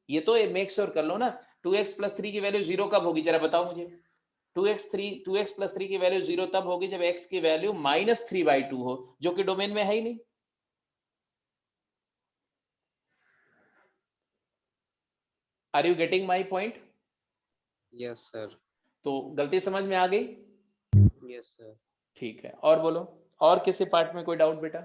ये तो मेक श्योर कर लो ना। 2x प्लस 3 की वैल्यू 0 कब होगी, जरा बताओ मुझे। 2x प्लस 3 की वैल्यू 0 तब होगी जब x की वैल्यू माइनस 3/2 हो, जो कि डोमेन में है ही नहीं। Are you getting my point? Yes sir. तो गलती समझ में आ गई? Yes sir. ठीक है, और बोलो, और किसी पार्ट में कोई डाउट बेटा?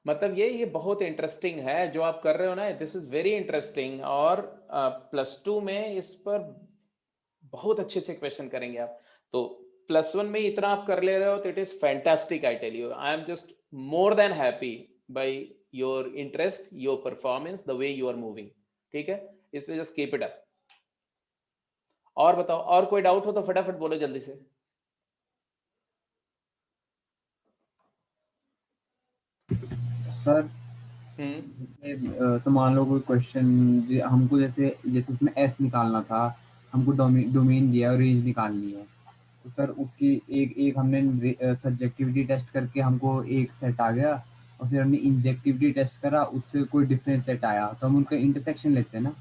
मतलब ये बहुत इंटरेस्टिंग है जो आप कर रहे हो ना, दिस इज वेरी इंटरेस्टिंग। और प्लस 2 में इस पर बहुत अच्छे अच्छे क्वेश्चन करेंगे आप। तो प्लस 1 में इतना आप कर ले रहे हो तो it is fantastic, I tell you. I am just more than happy by your interest, your performance, the way you are moving. ठीक है, इसलिए जस्ट कीप इट अप। और बताओ, और कोई डाउट हो तो फटाफट बोलो जल्दी से। सर हम्म, तो मान लो कोई क्वेश्चन हमको जैसे जैसे उसमें एस निकालना था, हमको डोमेन दिया और रेंज निकालनी है, तो सर उसकी एक एक हमने सब्जेक्टिविटी टेस्ट करके हमको एक सेट आ गया, और फिर हमने इंजेक्टिविटी टेस्ट करा, उससे कोई डिफरेंट सेट आया, तो हम उनका इंटरसेक्शन लेते हैं ना।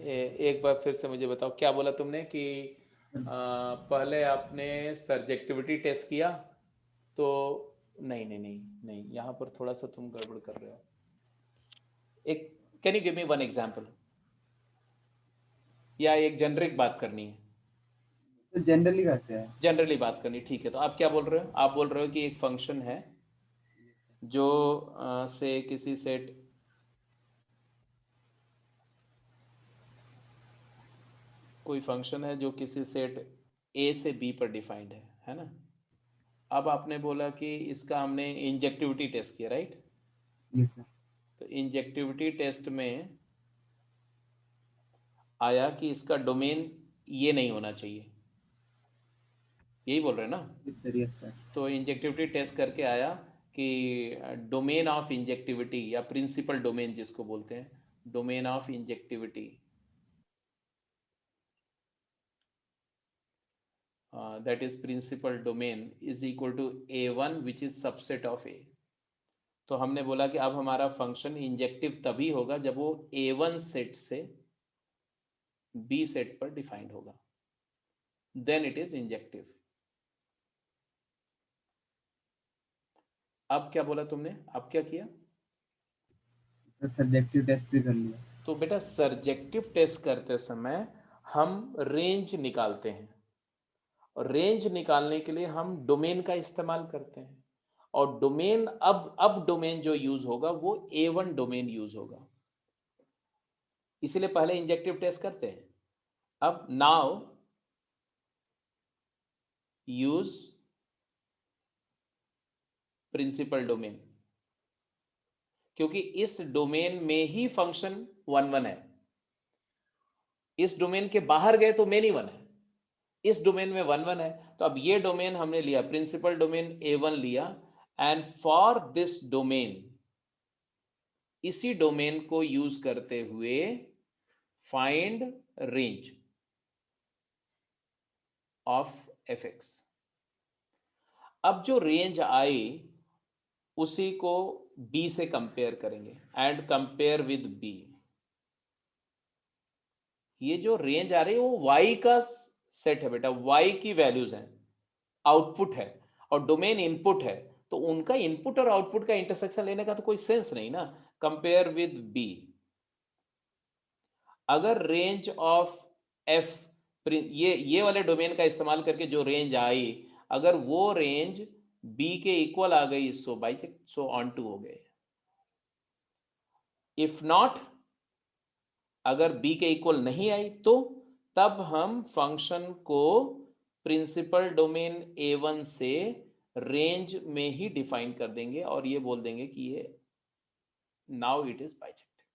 एक बार फिर से मुझे बताओ, क्या बोला तुमने कि पहले आपने सब्जेक्टिविटी टेस्ट किया तो नहीं नहीं नहीं नहीं, यहाँ पर थोड़ा सा तुम गड़बड़ कर रहे हो। एक, can you give me one example, या एक जेनरिक बात करनी है? तो जनरली करते हैं। जनरली बात करनी, ठीक है। तो आप क्या बोल रहे हो? आप बोल रहे हो कि एक फंक्शन है जो से किसी सेट कोई फंक्शन है जो किसी सेट ए से बी पर डिफाइंड है ना? अब आपने बोला कि इसका हमने इंजेक्टिविटी टेस्ट किया, राइट? Yes sir. तो इंजेक्टिविटी टेस्ट में आया कि इसका डोमेन ये नहीं होना चाहिए, यही बोल रहे हैं ना? Yes sir. तो इंजेक्टिविटी टेस्ट करके आया कि डोमेन ऑफ इंजेक्टिविटी या प्रिंसिपल डोमेन जिसको बोलते हैं, domain of injectivity, that is principal domain is equal to A1 which is subset of A। तो हमने बोला कि अब हमारा फंक्शन इंजेक्टिव तभी होगा जब वो A1 सेट से B सेट पर डिफाइंड होगा, देन इट इज इंजेक्टिव। अब क्या बोला तुमने, अब क्या किया? सब्जेक्टिव टेस्ट भी कर लिया। तो बेटा सब्जेक्टिव टेस्ट करते समय हम रेंज निकालते हैं, और रेंज निकालने के लिए हम डोमेन का इस्तेमाल करते हैं, और डोमेन अब डोमेन जो यूज होगा वो A1 डोमेन यूज होगा, इसलिए पहले इंजेक्टिव टेस्ट करते हैं। अब नाउ यूज प्रिंसिपल डोमेन, क्योंकि इस डोमेन में ही फंक्शन 1 1 है। इस डोमेन के बाहर गए तो मेनी 1 है, इस डोमेन में 1 1 है। तो अब ये डोमेन हमने लिया, प्रिंसिपल डोमेन A1 लिया, एंड फॉर दिस डोमेन, इसी डोमेन को यूज करते हुए फाइंड रेंज ऑफ fx। अब जो रेंज आई उसी को b से कंपेयर करेंगे, एंड कंपेयर विद b। ये जो रेंज आ रही है वो y का सेट है बेटा, y की वैल्यूज हैं, आउटपुट है, और डोमेन इनपुट है, तो उनका इनपुट और आउटपुट का इंटरसेक्शन लेने का तो कोई सेंस नहीं ना। कंपेयर विद b, अगर रेंज ऑफ f, ये वाले डोमेन का इस्तेमाल करके जो रेंज आई, अगर वो रेंज b के इक्वल आ गई सो ऑन टू हो गए। इफ नॉट, अगर b के इक्वल नहीं आई तो तब हम फंक्शन को प्रिंसिपल डोमेन A1 से रेंज में ही डिफाइन कर देंगे, और ये बोल देंगे कि ये now it is bijective.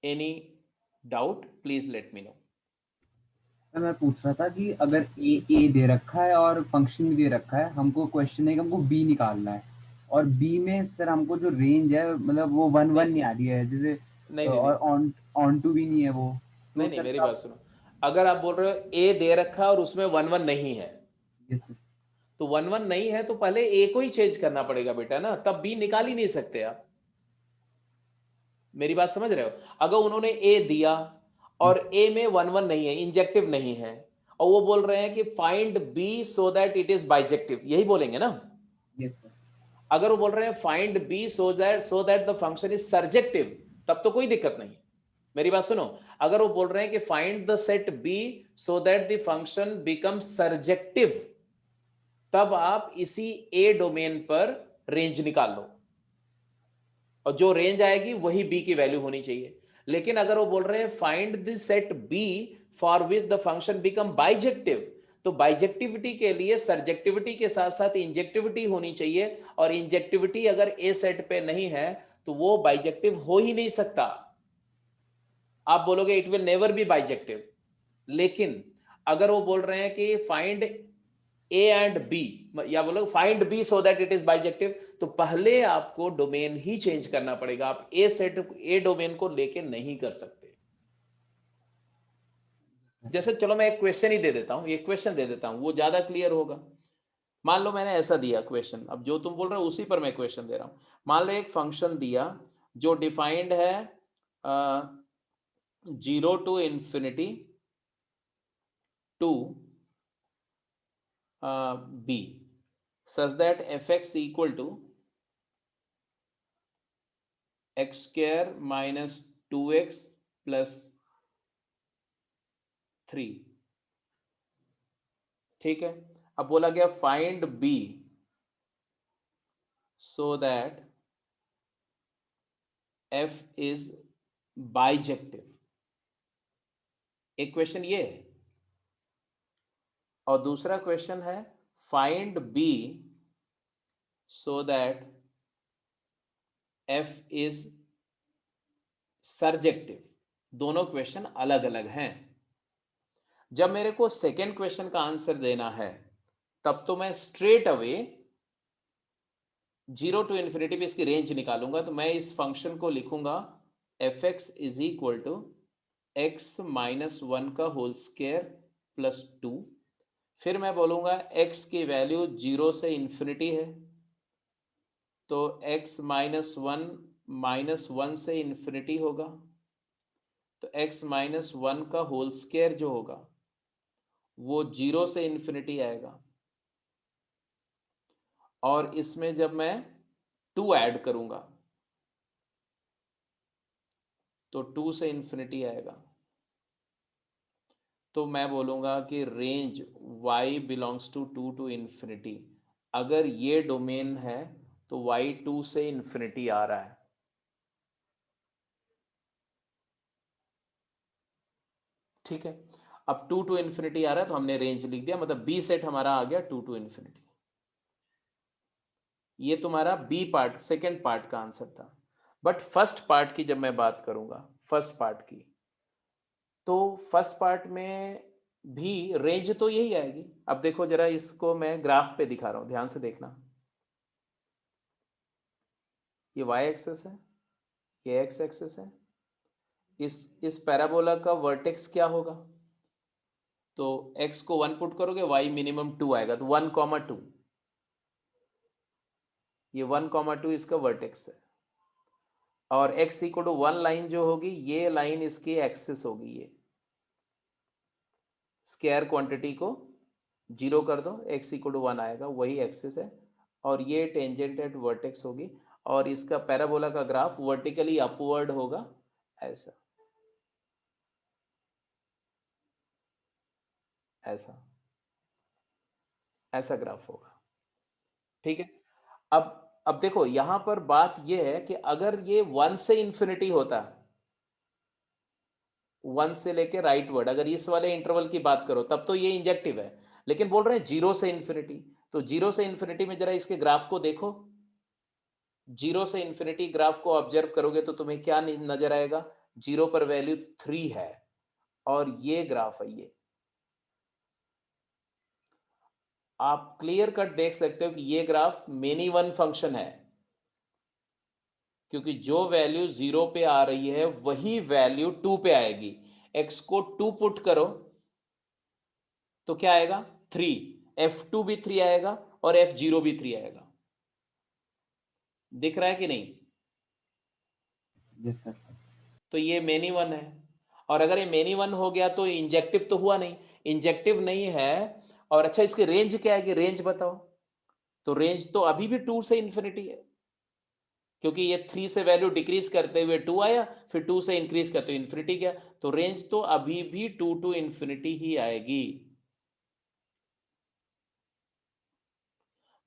Any doubt please let me know. मैं पूछ रहा था कि अगर ए दे रखा है और फंक्शन भी दे रखा है, हमको क्वेश्चन है कि हमको बी निकालना है, और बी में सर हमको जो रेंज है मतलब वो 1 1 नहीं आ रही है, जैसे नहीं, और ऑन टू भी नहीं है वो। नहीं नहीं, मेरी बात सुनो, अगर आप बोल रहे हो ए दे रखा है और उसमें 1 1 नहीं है, तो 1 1 नहीं है तो पहले ए को ही चेंज करना पड़ेगा बेटा ना, तब बी निकाल ही नहीं सकते आप। मेरी बात समझ रहे हो? अगर उन्होंने ए दिया और ए में 1 1 नहीं है, इंजेक्टिव नहीं है, और वो बोल रहे हैं कि find b so that it is bijective, यही बोलेंगे ना। अगर वो बोल रहे हैं find b so that the function is surjective, तब तो कोई दिक्कत नहीं। मेरी बात सुनो, अगर वो बोल रहे हैं कि find the set b so that the function become surjective, तब आप इसी ए डोमेन पर रेंज निकाल लो, और जो रेंज आएगी वही बी की वैल्यू होनी चाहिए। लेकिन अगर वो बोल रहे हैं find the set b for which the function become bijective, तो बाइजेक्टिविटी के लिए सर्जेक्टिविटी के साथ साथ इंजेक्टिविटी होनी चाहिए, और इंजेक्टिविटी अगर ए सेट पे नहीं है तो वो बाइजेक्टिव हो ही नहीं सकता। आप बोलोगे it will never be bijective. लेकिन अगर वो बोल रहे हैं कि फाइंड ए एंड बी, या बोलो find b so that it is bijective, तो पहले आपको डोमेन ही चेंज करना पड़ेगा। आप ए डोमेन को लेके नहीं कर सकते। जैसे चलो मैं एक क्वेश्चन ही दे देता हूं, एक क्वेश्चन दे देता हूं, वो ज्यादा क्लियर होगा। मान लो मैंने ऐसा दिया क्वेश्चन, अब जो तुम बोल रहे हो उसी पर मैं क्वेश्चन दे रहा हूं। मान लो एक फंक्शन दिया जो डिफाइंड है 0 to infinity to b such that fx equal to x square minus 2x plus 3। ठीक है, अब बोला गया find b so that f is bijective. एक क्वेश्चन ये है, और दूसरा क्वेश्चन है find b so that f is surjective. दोनों क्वेश्चन अलग अलग हैं। जब मेरे को सेकेंड क्वेश्चन का आंसर देना है तब तो मैं स्ट्रेट अवे 0 टू इन्फिनिटी पे इसकी रेंज निकालूंगा, तो मैं इस फंक्शन को लिखूंगा f x is equal to x minus 1 का होल स्क्वायर प्लस 2। फिर मैं बोलूंगा x की वैल्यू 0 से इन्फिनिटी है, तो x माइनस 1 से इन्फिनिटी होगा, तो x माइनस 1 का होल स्क्वायर जो होगा वो 0 से इन्फिनिटी आएगा, और इसमें जब मैं 2 ऐड करूंगा तो 2 से इन्फिनिटी आएगा। तो मैं बोलूंगा कि range y belongs to 2 to infinity. अगर ये डोमेन है तो y 2 से इन्फिनिटी आ रहा है। ठीक है, अब 2 टू इन्फिनिटी आ रहा है तो हमने रेंज लिख दिया, मतलब बी सेट हमारा आ गया 2 टू इन्फिनिटी। ये तुम्हारा बी पार्ट, सेकेंड पार्ट का आंसर था। बट फर्स्ट पार्ट की जब मैं बात करूंगा, फर्स्ट पार्ट की, तो फर्स्ट पार्ट में भी रेंज तो यही आएगी। अब देखो जरा, इसको मैं ग्राफ पे दिखा रहा हूं, ध्यान से देखना। ये y एक्सिस है, ये x एक्सिस है। इस पैराबोला का वर्टेक्स क्या होगा? तो x को 1 पुट करोगे, y मिनिमम 2 आएगा, तो 1,2। ये 1,2 इसका वर्टेक्स है, और x इक्वल टू 1 लाइन जो होगी, ये लाइन इसकी एक्सिस होगी। ये स्क्वायर क्वांटिटी को 0 कर दो, x इक्वल टू 1 आएगा, वही एक्सिस है, और ये टेंजेंट एट वर्टेक्स होगी, और इसका पैराबोला का ग्राफ वर्टिकली अपवर्ड होगा, ऐसा ऐसा ऐसा ग्राफ होगा। ठीक है, अब देखो यहां पर बात यह है कि अगर ये 1 से इंफिनिटी होता, 1 से लेके राइटवर्ड, अगर इस वाले इंटरवल की बात करो, तब तो ये इंजेक्टिव है। लेकिन बोल रहे हैं 0 से इंफिनिटी, तो 0 से इंफिनिटी में जरा इसके ग्राफ को देखो। 0 से इंफिनिटी ग्राफ को ऑब्जर्व करोगे तो तुम्हें क्या नजर आएगा? 0 पर वैल्यू 3 है, और ये ग्राफ है। ये आप क्लियर कट देख सकते हो कि ये ग्राफ मेनी वन फंक्शन है, क्योंकि जो वैल्यू 0 पे आ रही है वही वैल्यू 2 पे आएगी। x को 2 पुट करो तो क्या आएगा? 3। f2 भी 3 आएगा और f0 भी 3 आएगा। दिख रहा है कि नहीं? Yes sir. तो ये मेनी वन है, और अगर ये मेनी वन हो गया तो इंजेक्टिव तो हुआ नहीं, इंजेक्टिव नहीं है। और अच्छा, इसकी रेंज क्या है कि रेंज बताओ? तो रेंज तो अभी भी 2 से इंफिनिटी है, क्योंकि ये 3 से वैल्यू डिक्रीज करते हुए 2 आया, फिर 2 से इंक्रीज करते हुए इंफिनिटी गया, तो रेंज तो अभी भी 2 टू इंफिनिटी ही आएगी।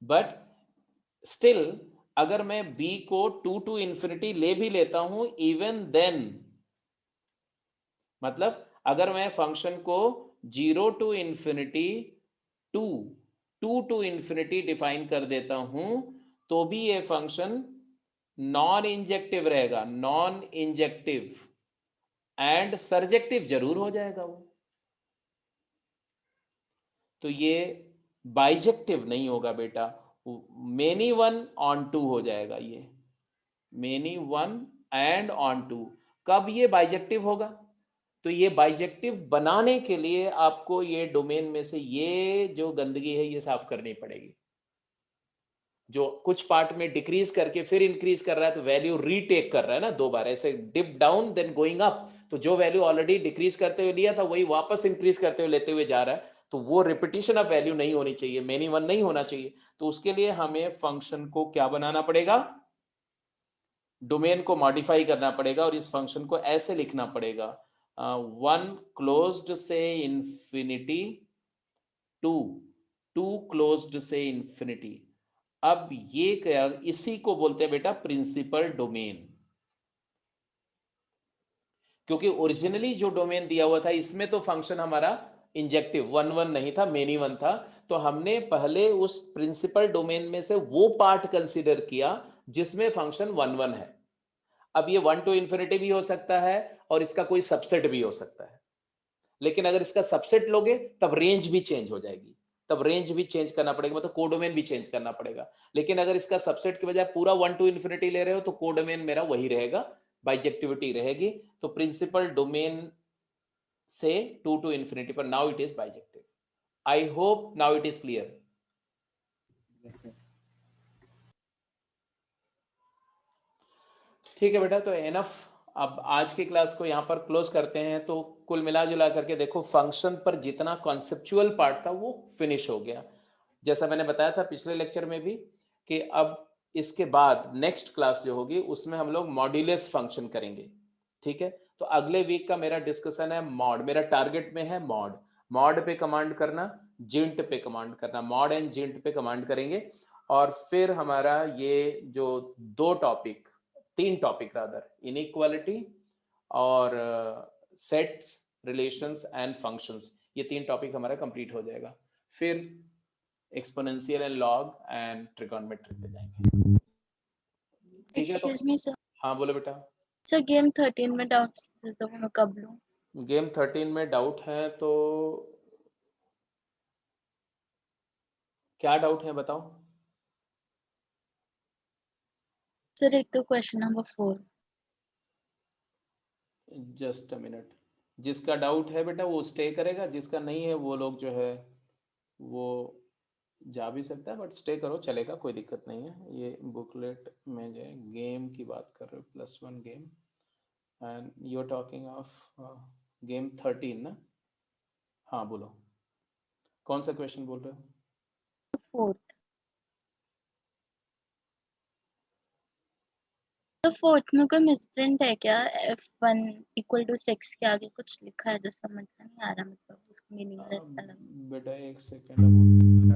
बट स्टिल अगर मैं b को 2 टू इंफिनिटी ले भी लेता हूं, इवन देन, मतलब अगर मैं फंक्शन को 0 to infinity 2 to infinity define कर देता हूं, तो भी ये फंक्शन नॉन इंजेक्टिव रहेगा, नॉन इंजेक्टिव, एंड सर्जेक्टिव जरूर हो जाएगा वो। तो ये बाइजेक्टिव नहीं होगा बेटा, मेनी वन ऑन 2 हो जाएगा। ये मेनी वन एंड ऑन 2। कब ये बाइजेक्टिव होगा? तो ये बाइजेक्टिव बनाने के लिए आपको ये डोमेन में से ये जो गंदगी है ये साफ करनी पड़ेगी। जो कुछ पार्ट में डिक्रीज करके फिर इंक्रीज कर रहा है, तो वैल्यू रीटेक कर रहा है ना, 2 बार ऐसे dip down then going up, तो जो वैल्यू ऑलरेडी डिक्रीज करते हुए लिया था वही वापस इंक्रीज करते हुए लेते हुए जा रहा है, तो वो रिपीटिशन ऑफ वैल्यू नहीं होनी चाहिए, मेनी वन नहीं होना चाहिए। तो उसके लिए हमें फंक्शन को क्या बनाना पड़ेगा? डोमेन को मॉडिफाई करना पड़ेगा, और इस फंक्शन को ऐसे लिखना पड़ेगा, 1 क्लोज्ड से इंफिनिटी टू क्लोज्ड से इंफिनिटी। अब ये क्या, इसी को बोलते हैं बेटा प्रिंसिपल डोमेन, क्योंकि ओरिजिनली जो डोमेन दिया हुआ था इसमें तो फंक्शन हमारा इंजेक्टिव 1 1 नहीं था, मेनी वन था। तो हमने पहले उस प्रिंसिपल डोमेन में से वो पार्ट कंसीडर किया जिसमें फंक्शन 1 1 है। अब ये 1 टू इंफिनिटी भी हो सकता है और इसका कोई सबसेट भी हो सकता है, लेकिन अगर इसका सबसेट लोगे तब रेंज भी चेंज हो जाएगी। तब रेंज भी चेंज करना पड़ेगा, मतलब कोडोमेन भी चेंज करना पड़ेगा। लेकिन अगर इसका सबसेट के बजाय पूरा 1 to infinity ले रहे हो तो कोडोमेन मेरा वही रहेगा, बाइजेक्टिविटी रहेगी। तो प्रिंसिपल डोमेन से 2 to infinity पर now it is bijective. I hope now it is clear. ठीक है बेटा, तो एनफ। अब आज की क्लास को यहाँ पर क्लोज करते हैं। तो कुल मिला जुला करके देखो, फंक्शन पर जितना कॉन्सेप्चुअल पार्ट था वो फिनिश हो गया। जैसा मैंने बताया था पिछले लेक्चर में भी कि अब इसके बाद नेक्स्ट क्लास जो होगी उसमें हम लोग मॉड्यूलस फंक्शन करेंगे। ठीक है, तो अगले वीक का मेरा डिस्कशन है मॉड। मेरा टारगेट में है मॉड। मॉड पे कमांड करना, जिंट पे कमांड करना, मॉड एंड जिंट पे कमांड करेंगे। और फिर हमारा ये जो 3 टॉपिक रादर, इनइक्वालिटी और सेट्स, रिलेशंस एंड फंक्शंस, ये 3 टॉपिक हमारा कंप्लीट हो जाएगा। फिर exponential and log and trigonometry पे जाएंगे। ठीक है, तो एक्सक्यूज मी सर, हाँ बोलो बेटा। सर गेम 13 में डाउट्स थे तो मैं कब लूं? गेम 13 में डाउट है तो क्या डाउट है बताओ। सर एक तो question number 4। Just a minute. जिसका डाउट है बेटा वो स्टे करेगा, जिसका नहीं है वो लोग जो है वो जा भी सकता है, बट स्टे करो चलेगा, कोई दिक्कत नहीं है। ये बुकलेट में जो है गेम की बात कर रहे हो, +1 game, and you are talking of game 13 ना? हाँ बोलो, कौन सा क्वेश्चन बोल रहे हो? 4th, तो 4th में कोई मिसप्रिंट है क्या? f1 = 6 के आगे कुछ लिखा है जो समझ में नहीं आ रहा, मतलब उसका मीनिंगलेस सा लग बेटा एक सेकेंड,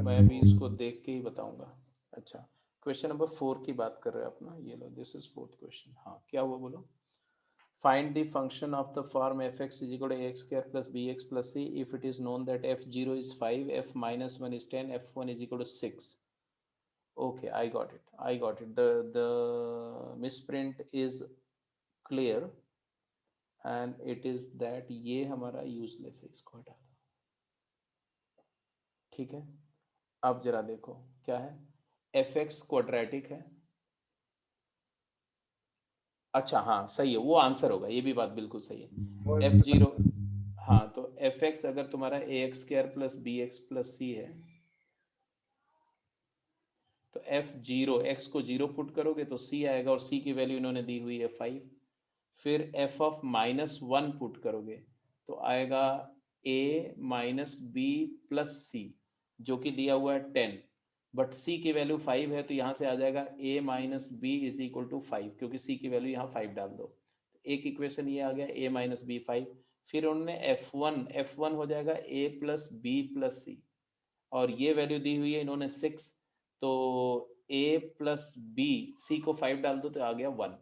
मैं भी इसको देख के ही बताऊंगा। अच्छा, क्वेश्चन नंबर 4 की बात कर रहे हो अपना, ये लो, दिस इज 4th क्वेश्चन। हाँ क्या हुआ बोलो। Find the function of the form fx is equal to ax square plus bx plus c if it is known that f0 is 5, f minus 1 is 10, f1 is equal to 6. Okay, I got it. I got it. The misprint is clear and it is that ये हमारा useless है, इसको हटा दो। ठीक है, अब जरा देखो क्या है, fx क्वाड्रेटिक है। अच्छा हाँ सही है, वो आंसर होगा, ये भी बात बिल्कुल सही है। f0, हाँ तो fx अगर तुम्हारा ax² plus bx plus c है तो f0, x को 0 पुट करोगे तो c आएगा, और c की वैल्यू इन्होंने दी हुई है 5। फिर f ऑफ -1 पुट करोगे तो आएगा a minus b plus c, जो कि दिया हुआ है 10, बट c की वैल्यू 5 है तो यहाँ से आ जाएगा a minus b is equal to 5, क्योंकि c की वैल्यू यहाँ 5 डाल दो। एक इक्वेशन ये आ गया a माइनस b 5। फिर उन्होंने f1 हो जाएगा a plus b plus c, और ये वैल्यू दी हुई है इन्होंने 6, तो a प्लस b, c को 5 डाल दो तो आ गया 1।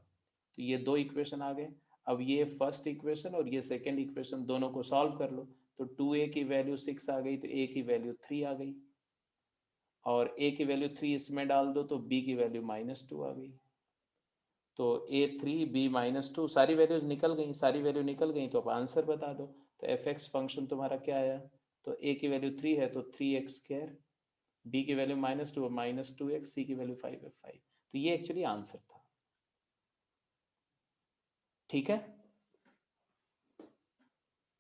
तो ये 2 इक्वेशन आ गए। अब ये फर्स्ट इक्वेशन और ये सेकंड इक्वेशन दोनों को सॉल्व कर लो, तो 2a की वैल्यू 6 आ गई, तो a की वैल्यू 3 आ गई, और a की वैल्यू 3 इसमें डाल दो तो b की वैल्यू -2 आ गई। तो a3 b -2 सारी वैल्यूज निकल गई, सारी वैल्यू निकल गई, तो अब आंसर बता दो। तो fx फंक्शन तुम्हारा क्या आया, तो a की वैल्यू 3 है तो 3x², b की वैल्यू -2 -2x, c की वैल्यू 5 है 5। तो ये एक्चुअली आंसर था। ठीक है,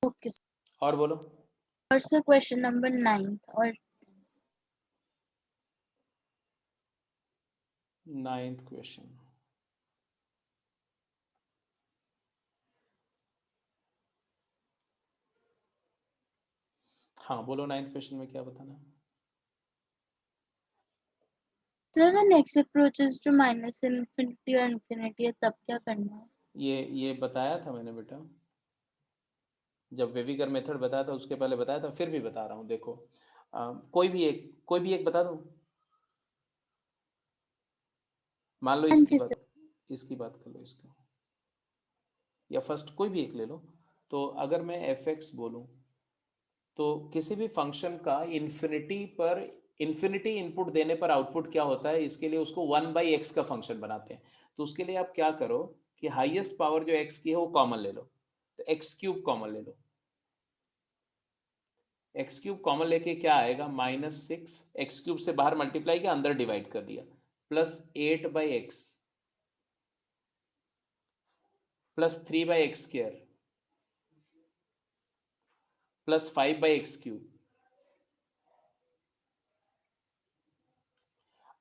ओके और बोलो। और सर क्वेश्चन नंबर 9th और 9th क्वेश्चन, हाँ बोलो 9th क्वेश्चन में क्या बताना है। Sir when x approaches to -infinity और infinity है तब क्या करना है? ये बताया था मैंने बेटा, जब वेविगर मेथड बताया था उसके पहले बताया था, फिर भी बता रहा हूँ। देखो कोई भी एक बता दो, मान लो हाँ जी सर। इसकी बात कर लो, इसका, या फर्स्ट कोई भी एक ले लो। तो अगर मैं fx बोलूं तो किसी भी फंक्शन का इन्फिनिटी इनपुट देने पर आउटपुट क्या होता है, इसके लिए उसको 1/x का फंक्शन बनाते हैं। तो उसके लिए आप क्या करो कि हाईएस्ट पावर जो x की है वो कॉमन ले लो, तो x³ कॉमन ले लो। एक्स क्यूब कॉमन लेके क्या आएगा, -6, एक्स क्यूब से बाहर मल्टीप्लाई किया, अंदर डिवाइड कर दिया, +8/x +3/x² +5/x³।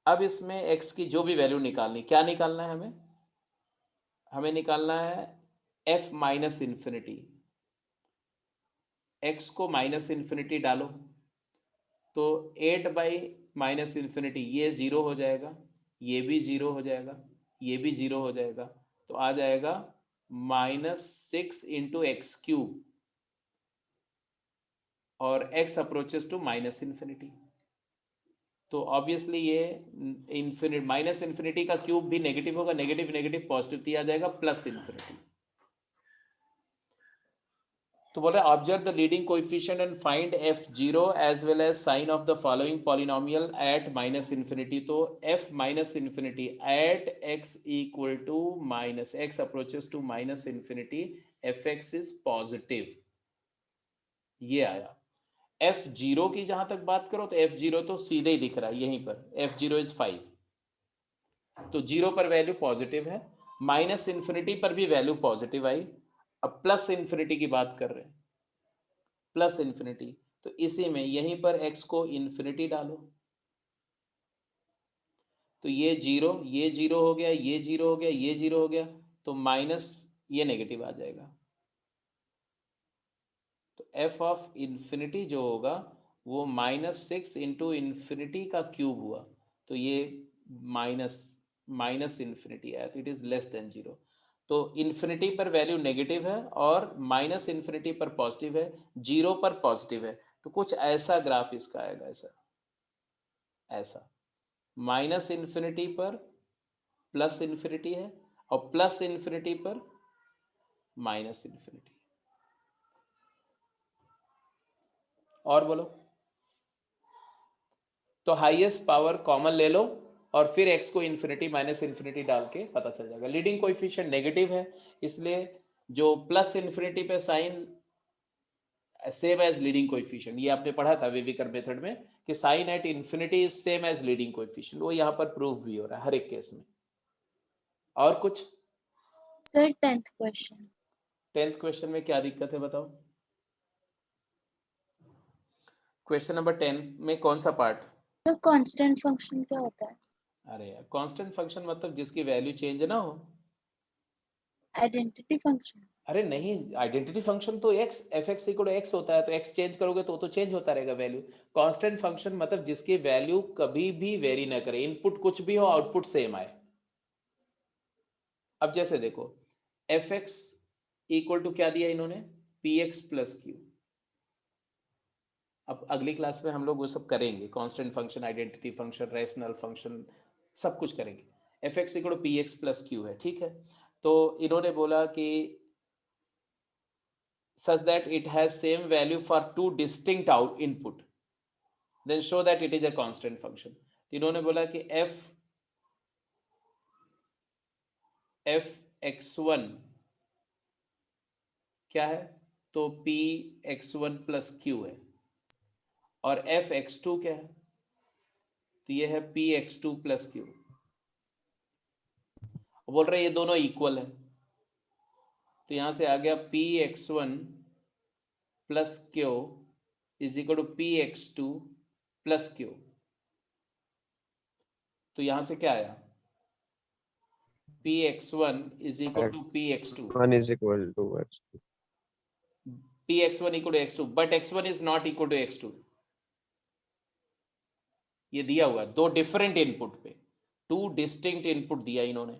अब इसमें x की जो भी वैल्यू निकालनी, क्या निकालना है हमें, हमें निकालना है f माइनस इन्फिनिटी। x को -∞ डालो तो 8/-∞, ये 0 हो जाएगा, ये भी 0 हो जाएगा, ये भी 0 हो जाएगा, तो आ जाएगा -6 × x³ और x अप्रोचेस टू -∞। तो ऑब्वियसली ये -∞ का क्यूब भी नेगेटिव होगा, नेगेटिव नेगेटिव पॉजिटिव, तो आ जाएगा +∞। तो बोल रहे observe the leading coefficient and find f0 as well as sign of the following polynomial at -∞। तो f -∞ at x equal to -x approaches to -∞, fx is positive, ये आया। f0 की जहां तक बात करो तो f0 तो सीधे ही दिख रहा है यहीं पर, f0 इज 5, तो 0 पर वैल्यू पॉजिटिव है, -∞ पर भी वैल्यू पॉजिटिव आई। अब +∞ की बात कर रहे हैं, +∞, तो इसी में यहीं पर x को इन्फिनिटी डालो, तो ये 0 हो गया, ये 0 हो गया, ये 0 हो गया, तो माइनस ये नेगेटिव आ जाएगा। तो f ऑफ इन्फिनिटी जो होगा वो -6 × इन्फिनिटी का क्यूब हुआ, तो ये माइनस इन्फिनिटी आया, तो इट इज लेस देन 0। तो इन्फिनिटी पर वैल्यू नेगेटिव है और -∞ पर पॉजिटिव है, 0 पर पॉजिटिव है, तो कुछ ऐसा ग्राफ इसका आएगा, ऐसा -∞ पर +∞ है और +∞ पर -∞। और बोलो, तो हाईएस्ट पावर कॉमन ले लो और फिर x को इन्फिनिटी -∞ डाल के पता चल जाएगा। लीडिंग कोएफिशिएंट नेगेटिव है, इसलिए जो +∞ पे sign same as leading coefficient, ये आपने पढ़ा था विविकर मेथड में कि sign at infinity is same as leading coefficient, वो यहाँ पर प्रूव भी हो रहा है हर एक केस में। और कुछ sir 10th question. 10th question में क्या दिक्कत है बताओ। क्वेश्चन नंबर 10 में कौन सा पार्ट? तो कांस्टेंट फंक्शन क्या होता है? अरे यार, कांस्टेंट फंक्शन मतलब जिसकी वैल्यू चेंज ना हो। Identity function. अरे नहीं, आइडेंटिटी फंक्शन तो x f(x) = x होता है, तो x चेंज करोगे तो चेंज होता रहेगा वैल्यू। कांस्टेंट फंक्शन मतलब जिसकी वैल्यू कभी भी वेरी ना करे, इनपुट कुछ भी हो आउटपुट सेम आए। अब जैसे देखो f(x) = क्या दिया इन्होंने, px + q। अब अगली क्लास में हम लोग वो सब करेंगे, constant function, identity function, rational function, सब कुछ करेंगे। f(x) = px + q है, ठीक है। तो इन्होंने बोला कि such that it has same value for two distinct out input, then show that it is a constant function। तो इन्होंने बोला कि f(x1) क्या है, तो px1 + q है, और f(x2) क्या है, तो ये है px2 + q। बोल रहे ये दोनों इक्वल है, तो यहां से आ गया px1 + q = px2 + q। तो यहां से क्या आया, px1 = px2, 1 is equal to x2. px1 = x2, but x1 is not equal to x2। ये दिया हुआ दो डिफरेंट इनपुट पे, टू डिस्टिंक्ट इनपुट दिया इन्होंने।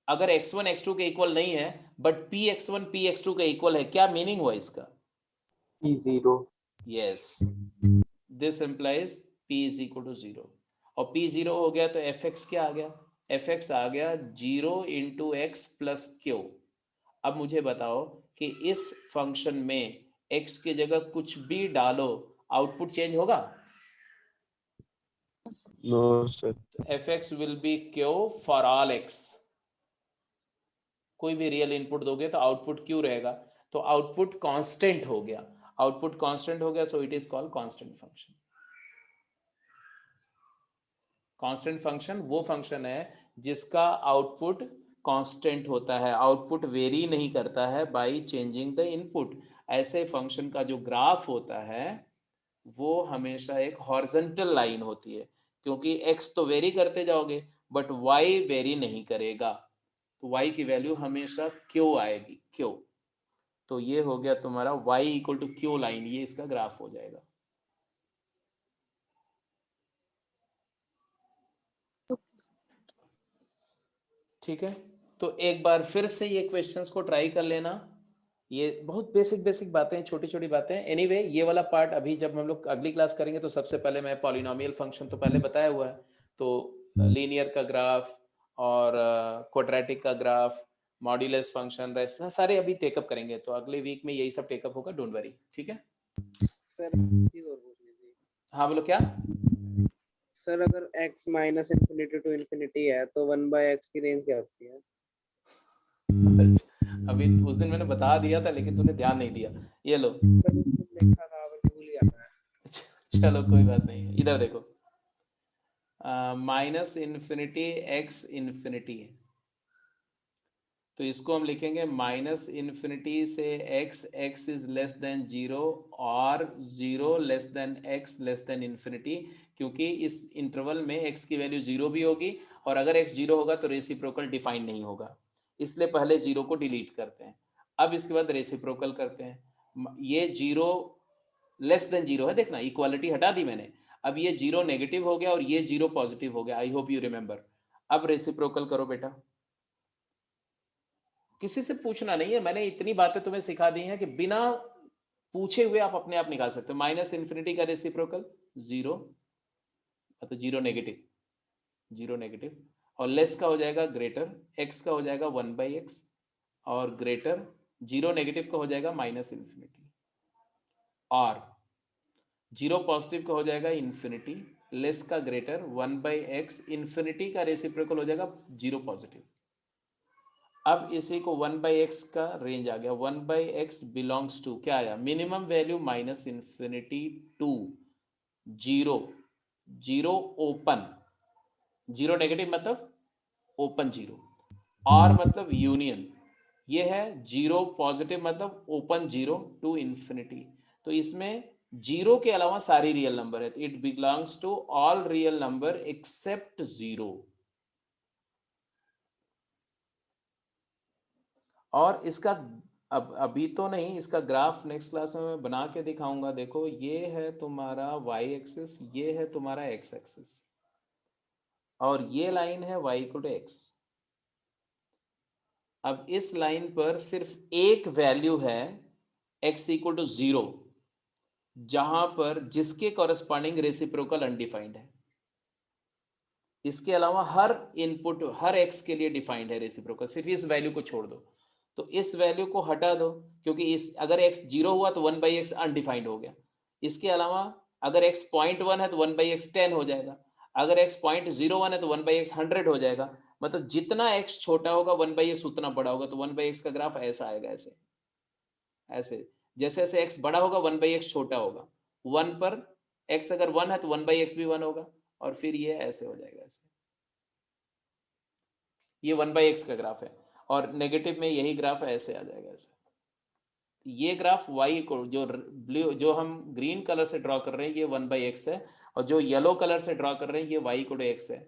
अगर x1 x2 के इक्वल नहीं है बट px1 px2 के इक्वल है, क्या मीनिंग हुआ इसका, P0। Yes, this implies p = 0, और p 0 हो गया तो fx क्या आ गया, fx आ गया 0 × x + q। अब मुझे बताओ कि इस फंक्शन में x की जगह कुछ भी डालो आउटपुट चेंज होगा? No, sir. fx will be q for all x। कोई भी रियल इनपुट दोगे तो आउटपुट क्यू रहेगा, तो आउटपुट कांस्टेंट हो गया। आउटपुट कांस्टेंट हो गया, सो it is called constant function. Constant function वो फंक्शन है जिसका आउटपुट कांस्टेंट होता है, आउटपुट वेरी नहीं करता है बाय चेंजिंग द इनपुट। ऐसे फंक्शन का जो ग्राफ होता है वो हमेशा एक हॉरिजॉन्टल लाइन होती है, क्योंकि x तो वेरी करते जाओगे बट y वेरी नहीं करेगा, तो y की वैल्यू हमेशा q आएगी, q। तो ये हो गया तुम्हारा y equal to q line, ये इसका ग्राफ हो जाएगा। Okay sir. ठीक है, तो एक बार फिर से ये क्वेश्चंस को ट्राई कर लेना। ये बहुत बेसिक बेसिक बातें, छोटी छोटी बातें। एनीवे ये वाला पार्ट अभी जब हम लोग अगली क्लास करेंगे तो सबसे पहले मैं पॉलिनोमियल फंक्शन तो पहले बताया हुआ है, तो लीनियर का ग्राफ और क्वाड्रेटिक का ग्राफ, मॉड्यूलस फंक्शन, सारे अभी टेकअप करेंगे, तो अगले वीक में यही सब टेकअप होगा, डोंट वरी। ठीक है सर एक चीज और पूछनी थी हाँ बोलो क्या। सर, अगर x minus infinity to infinity है तो 1/x की रेंज क्या होती है? अभी उस दिन मैंने बता दिया था लेकिन तूने ध्यान नहीं दिया, ये लो। सर उस दिन देखा था पर भूल गया मैं। चलो कोई बात नहीं, इधर देखो, माइनस इन्फिनिटी एक्स इन्फिनिटी है, तो इसको हम लिखेंगे माइनस इन्फिनिटी से x इज लेस देन 0 और 0 less than x less than infinity, क्योंकि इस इंटरवल में x की वैल्यू 0 भी होगी और अगर x 0 होगा तो रेसिप्रोकल डिफाइन नहीं होगा, इसलिए पहले 0 को डिलीट करते हैं। अब इसके बाद रेसिप्रोकल करते हैं। ये 0 लेस देन 0 है, देखना इक्वालिटी हटा दी मैंने, अब ये 0 नेगेटिव हो गया और ये 0 पॉजिटिव हो गया। I hope you remember. अब रेसिप्रोकल करो बेटा, किसी से पूछना नहीं है, मैंने इतनी बातें तुम्हें सिखा दी हैं कि बिना पूछे हुए आप अपने आप निकाल सकते हो। माइनस इन्फिनिटी का रेसिप्रोकल 0, मतलब 0 नेगेटिव, 0 नेगेटिव, और लेस का हो जाएगा ग्रेटर, x का हो जाएगा 1/x, और ग्रेटर 0 नेगेटिव का हो जाएगा माइनस इन्फिनिटी, और 0 पॉजिटिव का हो जाएगा इन्फिनिटी, लेस का ग्रेटर 1/x, इन्फिनिटी का रेसिप्रोकल हो जाएगा 0 पॉजिटिव। अब इसी को 1/x का रेंज आ गया, 1/x बिलोंग्स टू क्या आया, minimum value minus infinity to 0, 0 open, 0 negative मतलब ओपन 0, और मतलब यूनियन, ये है 0 पॉजिटिव मतलब ओपन 0 टू इन्फिनिटी। तो इसमें 0 के अलावा सारी रियल नंबर है, it belongs to all real number except 0। और इसका अब अभी तो नहीं, इसका ग्राफ नेक्स्ट क्लास में मैं बना के दिखाऊंगा। देखो ये है तुम्हारा y एक्सिस, ये है तुम्हारा x एक्सिस, और ये लाइन है y इक्वल टू x। अब इस लाइन पर सिर्फ एक वैल्यू है x इक्वल टू 0, जहां पर जिसके कॉरेस्पॉन्डिंग रेसिप्रोकल अनडिफाइंड है। इसके अलावा हर इनपुट हर x के लिए डिफाइंड है रेसिप्रोकल, सिर्फ इस वैल्यू को छोड़ दो। तो इस वैल्यू को हटा दो, क्योंकि इस अगर x 0 हुआ तो 1/x अनडिफाइंड हो गया। इसके अलावा अगर x 0.1 है तो 1/x 10 हो जाएगा, अगर x 0.01 है तो 1/x 100 हो जाएगा। मतलब जितना x छोटा होगा 1/x उतना बड़ा होगा, तो 1/x का ग्राफ ऐसा आएगा, ऐसे ऐसे। जैसे जैसे x बड़ा होगा 1/x छोटा होगा, 1 पर x अगर 1 है तो 1/x भी 1 होगा, और फिर ये ऐसे हो जाएगा, ऐसे। ये 1/x का ग्राफ है, और नेगेटिव में यही ग्राफ ऐसे आ जाएगा, ऐसे। ये ग्राफ y को जो ब्लू जो हम ग्रीन कलर से ड्रॉ कर रहे हैं ये 1/x है, और जो येलो कलर से ड्रॉ कर रहे हैं ये y को x है।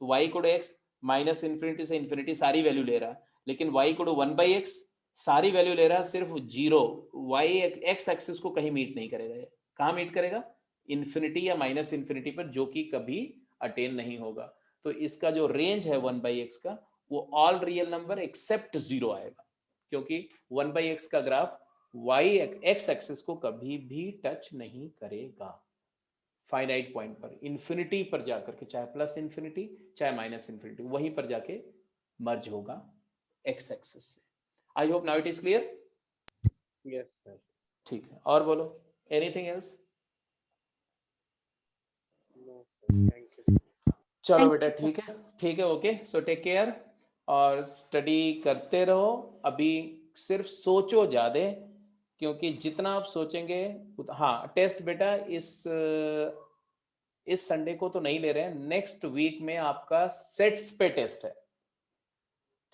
तो y को x माइनस इन्फिनिटी से इन्फिनिटी सारी वैल्यू ले रहा है, लेकिन y को 1/x सारी वैल्यू ले रहा है, सिर्फ 0 y x एक्सिस को कहीं मीट नहीं करेगा। ये कहाँ मीट करेगा, इन्फिनिटी या माइनस इन्फिनिटी पर, जो कि कभी अटेन नहीं होगा। तो इसका जो रेंज है 1/x का वो ऑल रियल नंबर एक्सेप्ट 0 आएगा, क्योंकि 1/x का ग्राफ y x एक्सिस को कभी भी टच नहीं करेगा फाइनाइट पॉइंट पर, इन्फिनिटी पर जाकर के, चाहे प्लस इन्फिनिटी चाहे माइनस इन्फिनिटी, वहीं पर जाके मर्ज होगा x एक्सिस से। I hope now it is clear. Yes sir. ठीक है, और बोलो anything else. No sir, thank you sir. चलो Thank बेटा, you, sir. ठीक है, ठीक है, ओके, सो टेक केयर और स्टडी करते रहो। अभी सिर्फ सोचो ज्यादा क्योंकि जितना आप सोचेंगे हाँ टेस्ट बेटा इस संडे को तो नहीं ले रहे हैं, नेक्स्ट वीक में आपका सेट्स पे टेस्ट है,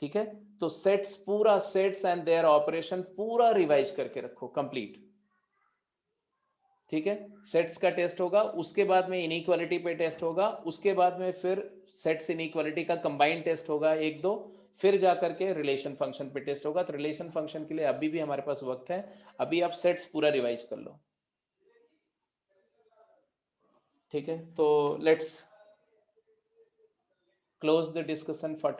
ठीक है। तो सेट्स पूरा सेट्स एंड देयर ऑपरेशन पूरा रिवाइज करके रखो कंप्लीट, ठीक है। सेट्स का टेस्ट होगा, उसके बाद में इनइक्वालिटी पे टेस्ट होगा, उसके बाद में फिर सेट्स इनइक्वालिटी का कंबाइंड टेस्ट होगा 1-2, फिर जाकर के रिलेशन फंक्शन पे टेस्ट होगा। तो रिलेशन फंक्शन के लिए अभी भी हमारे पास वक्त है, अभी आप सेट्स पूरा रिवाइज कर लो, ठीक है। तो let's close the discussion for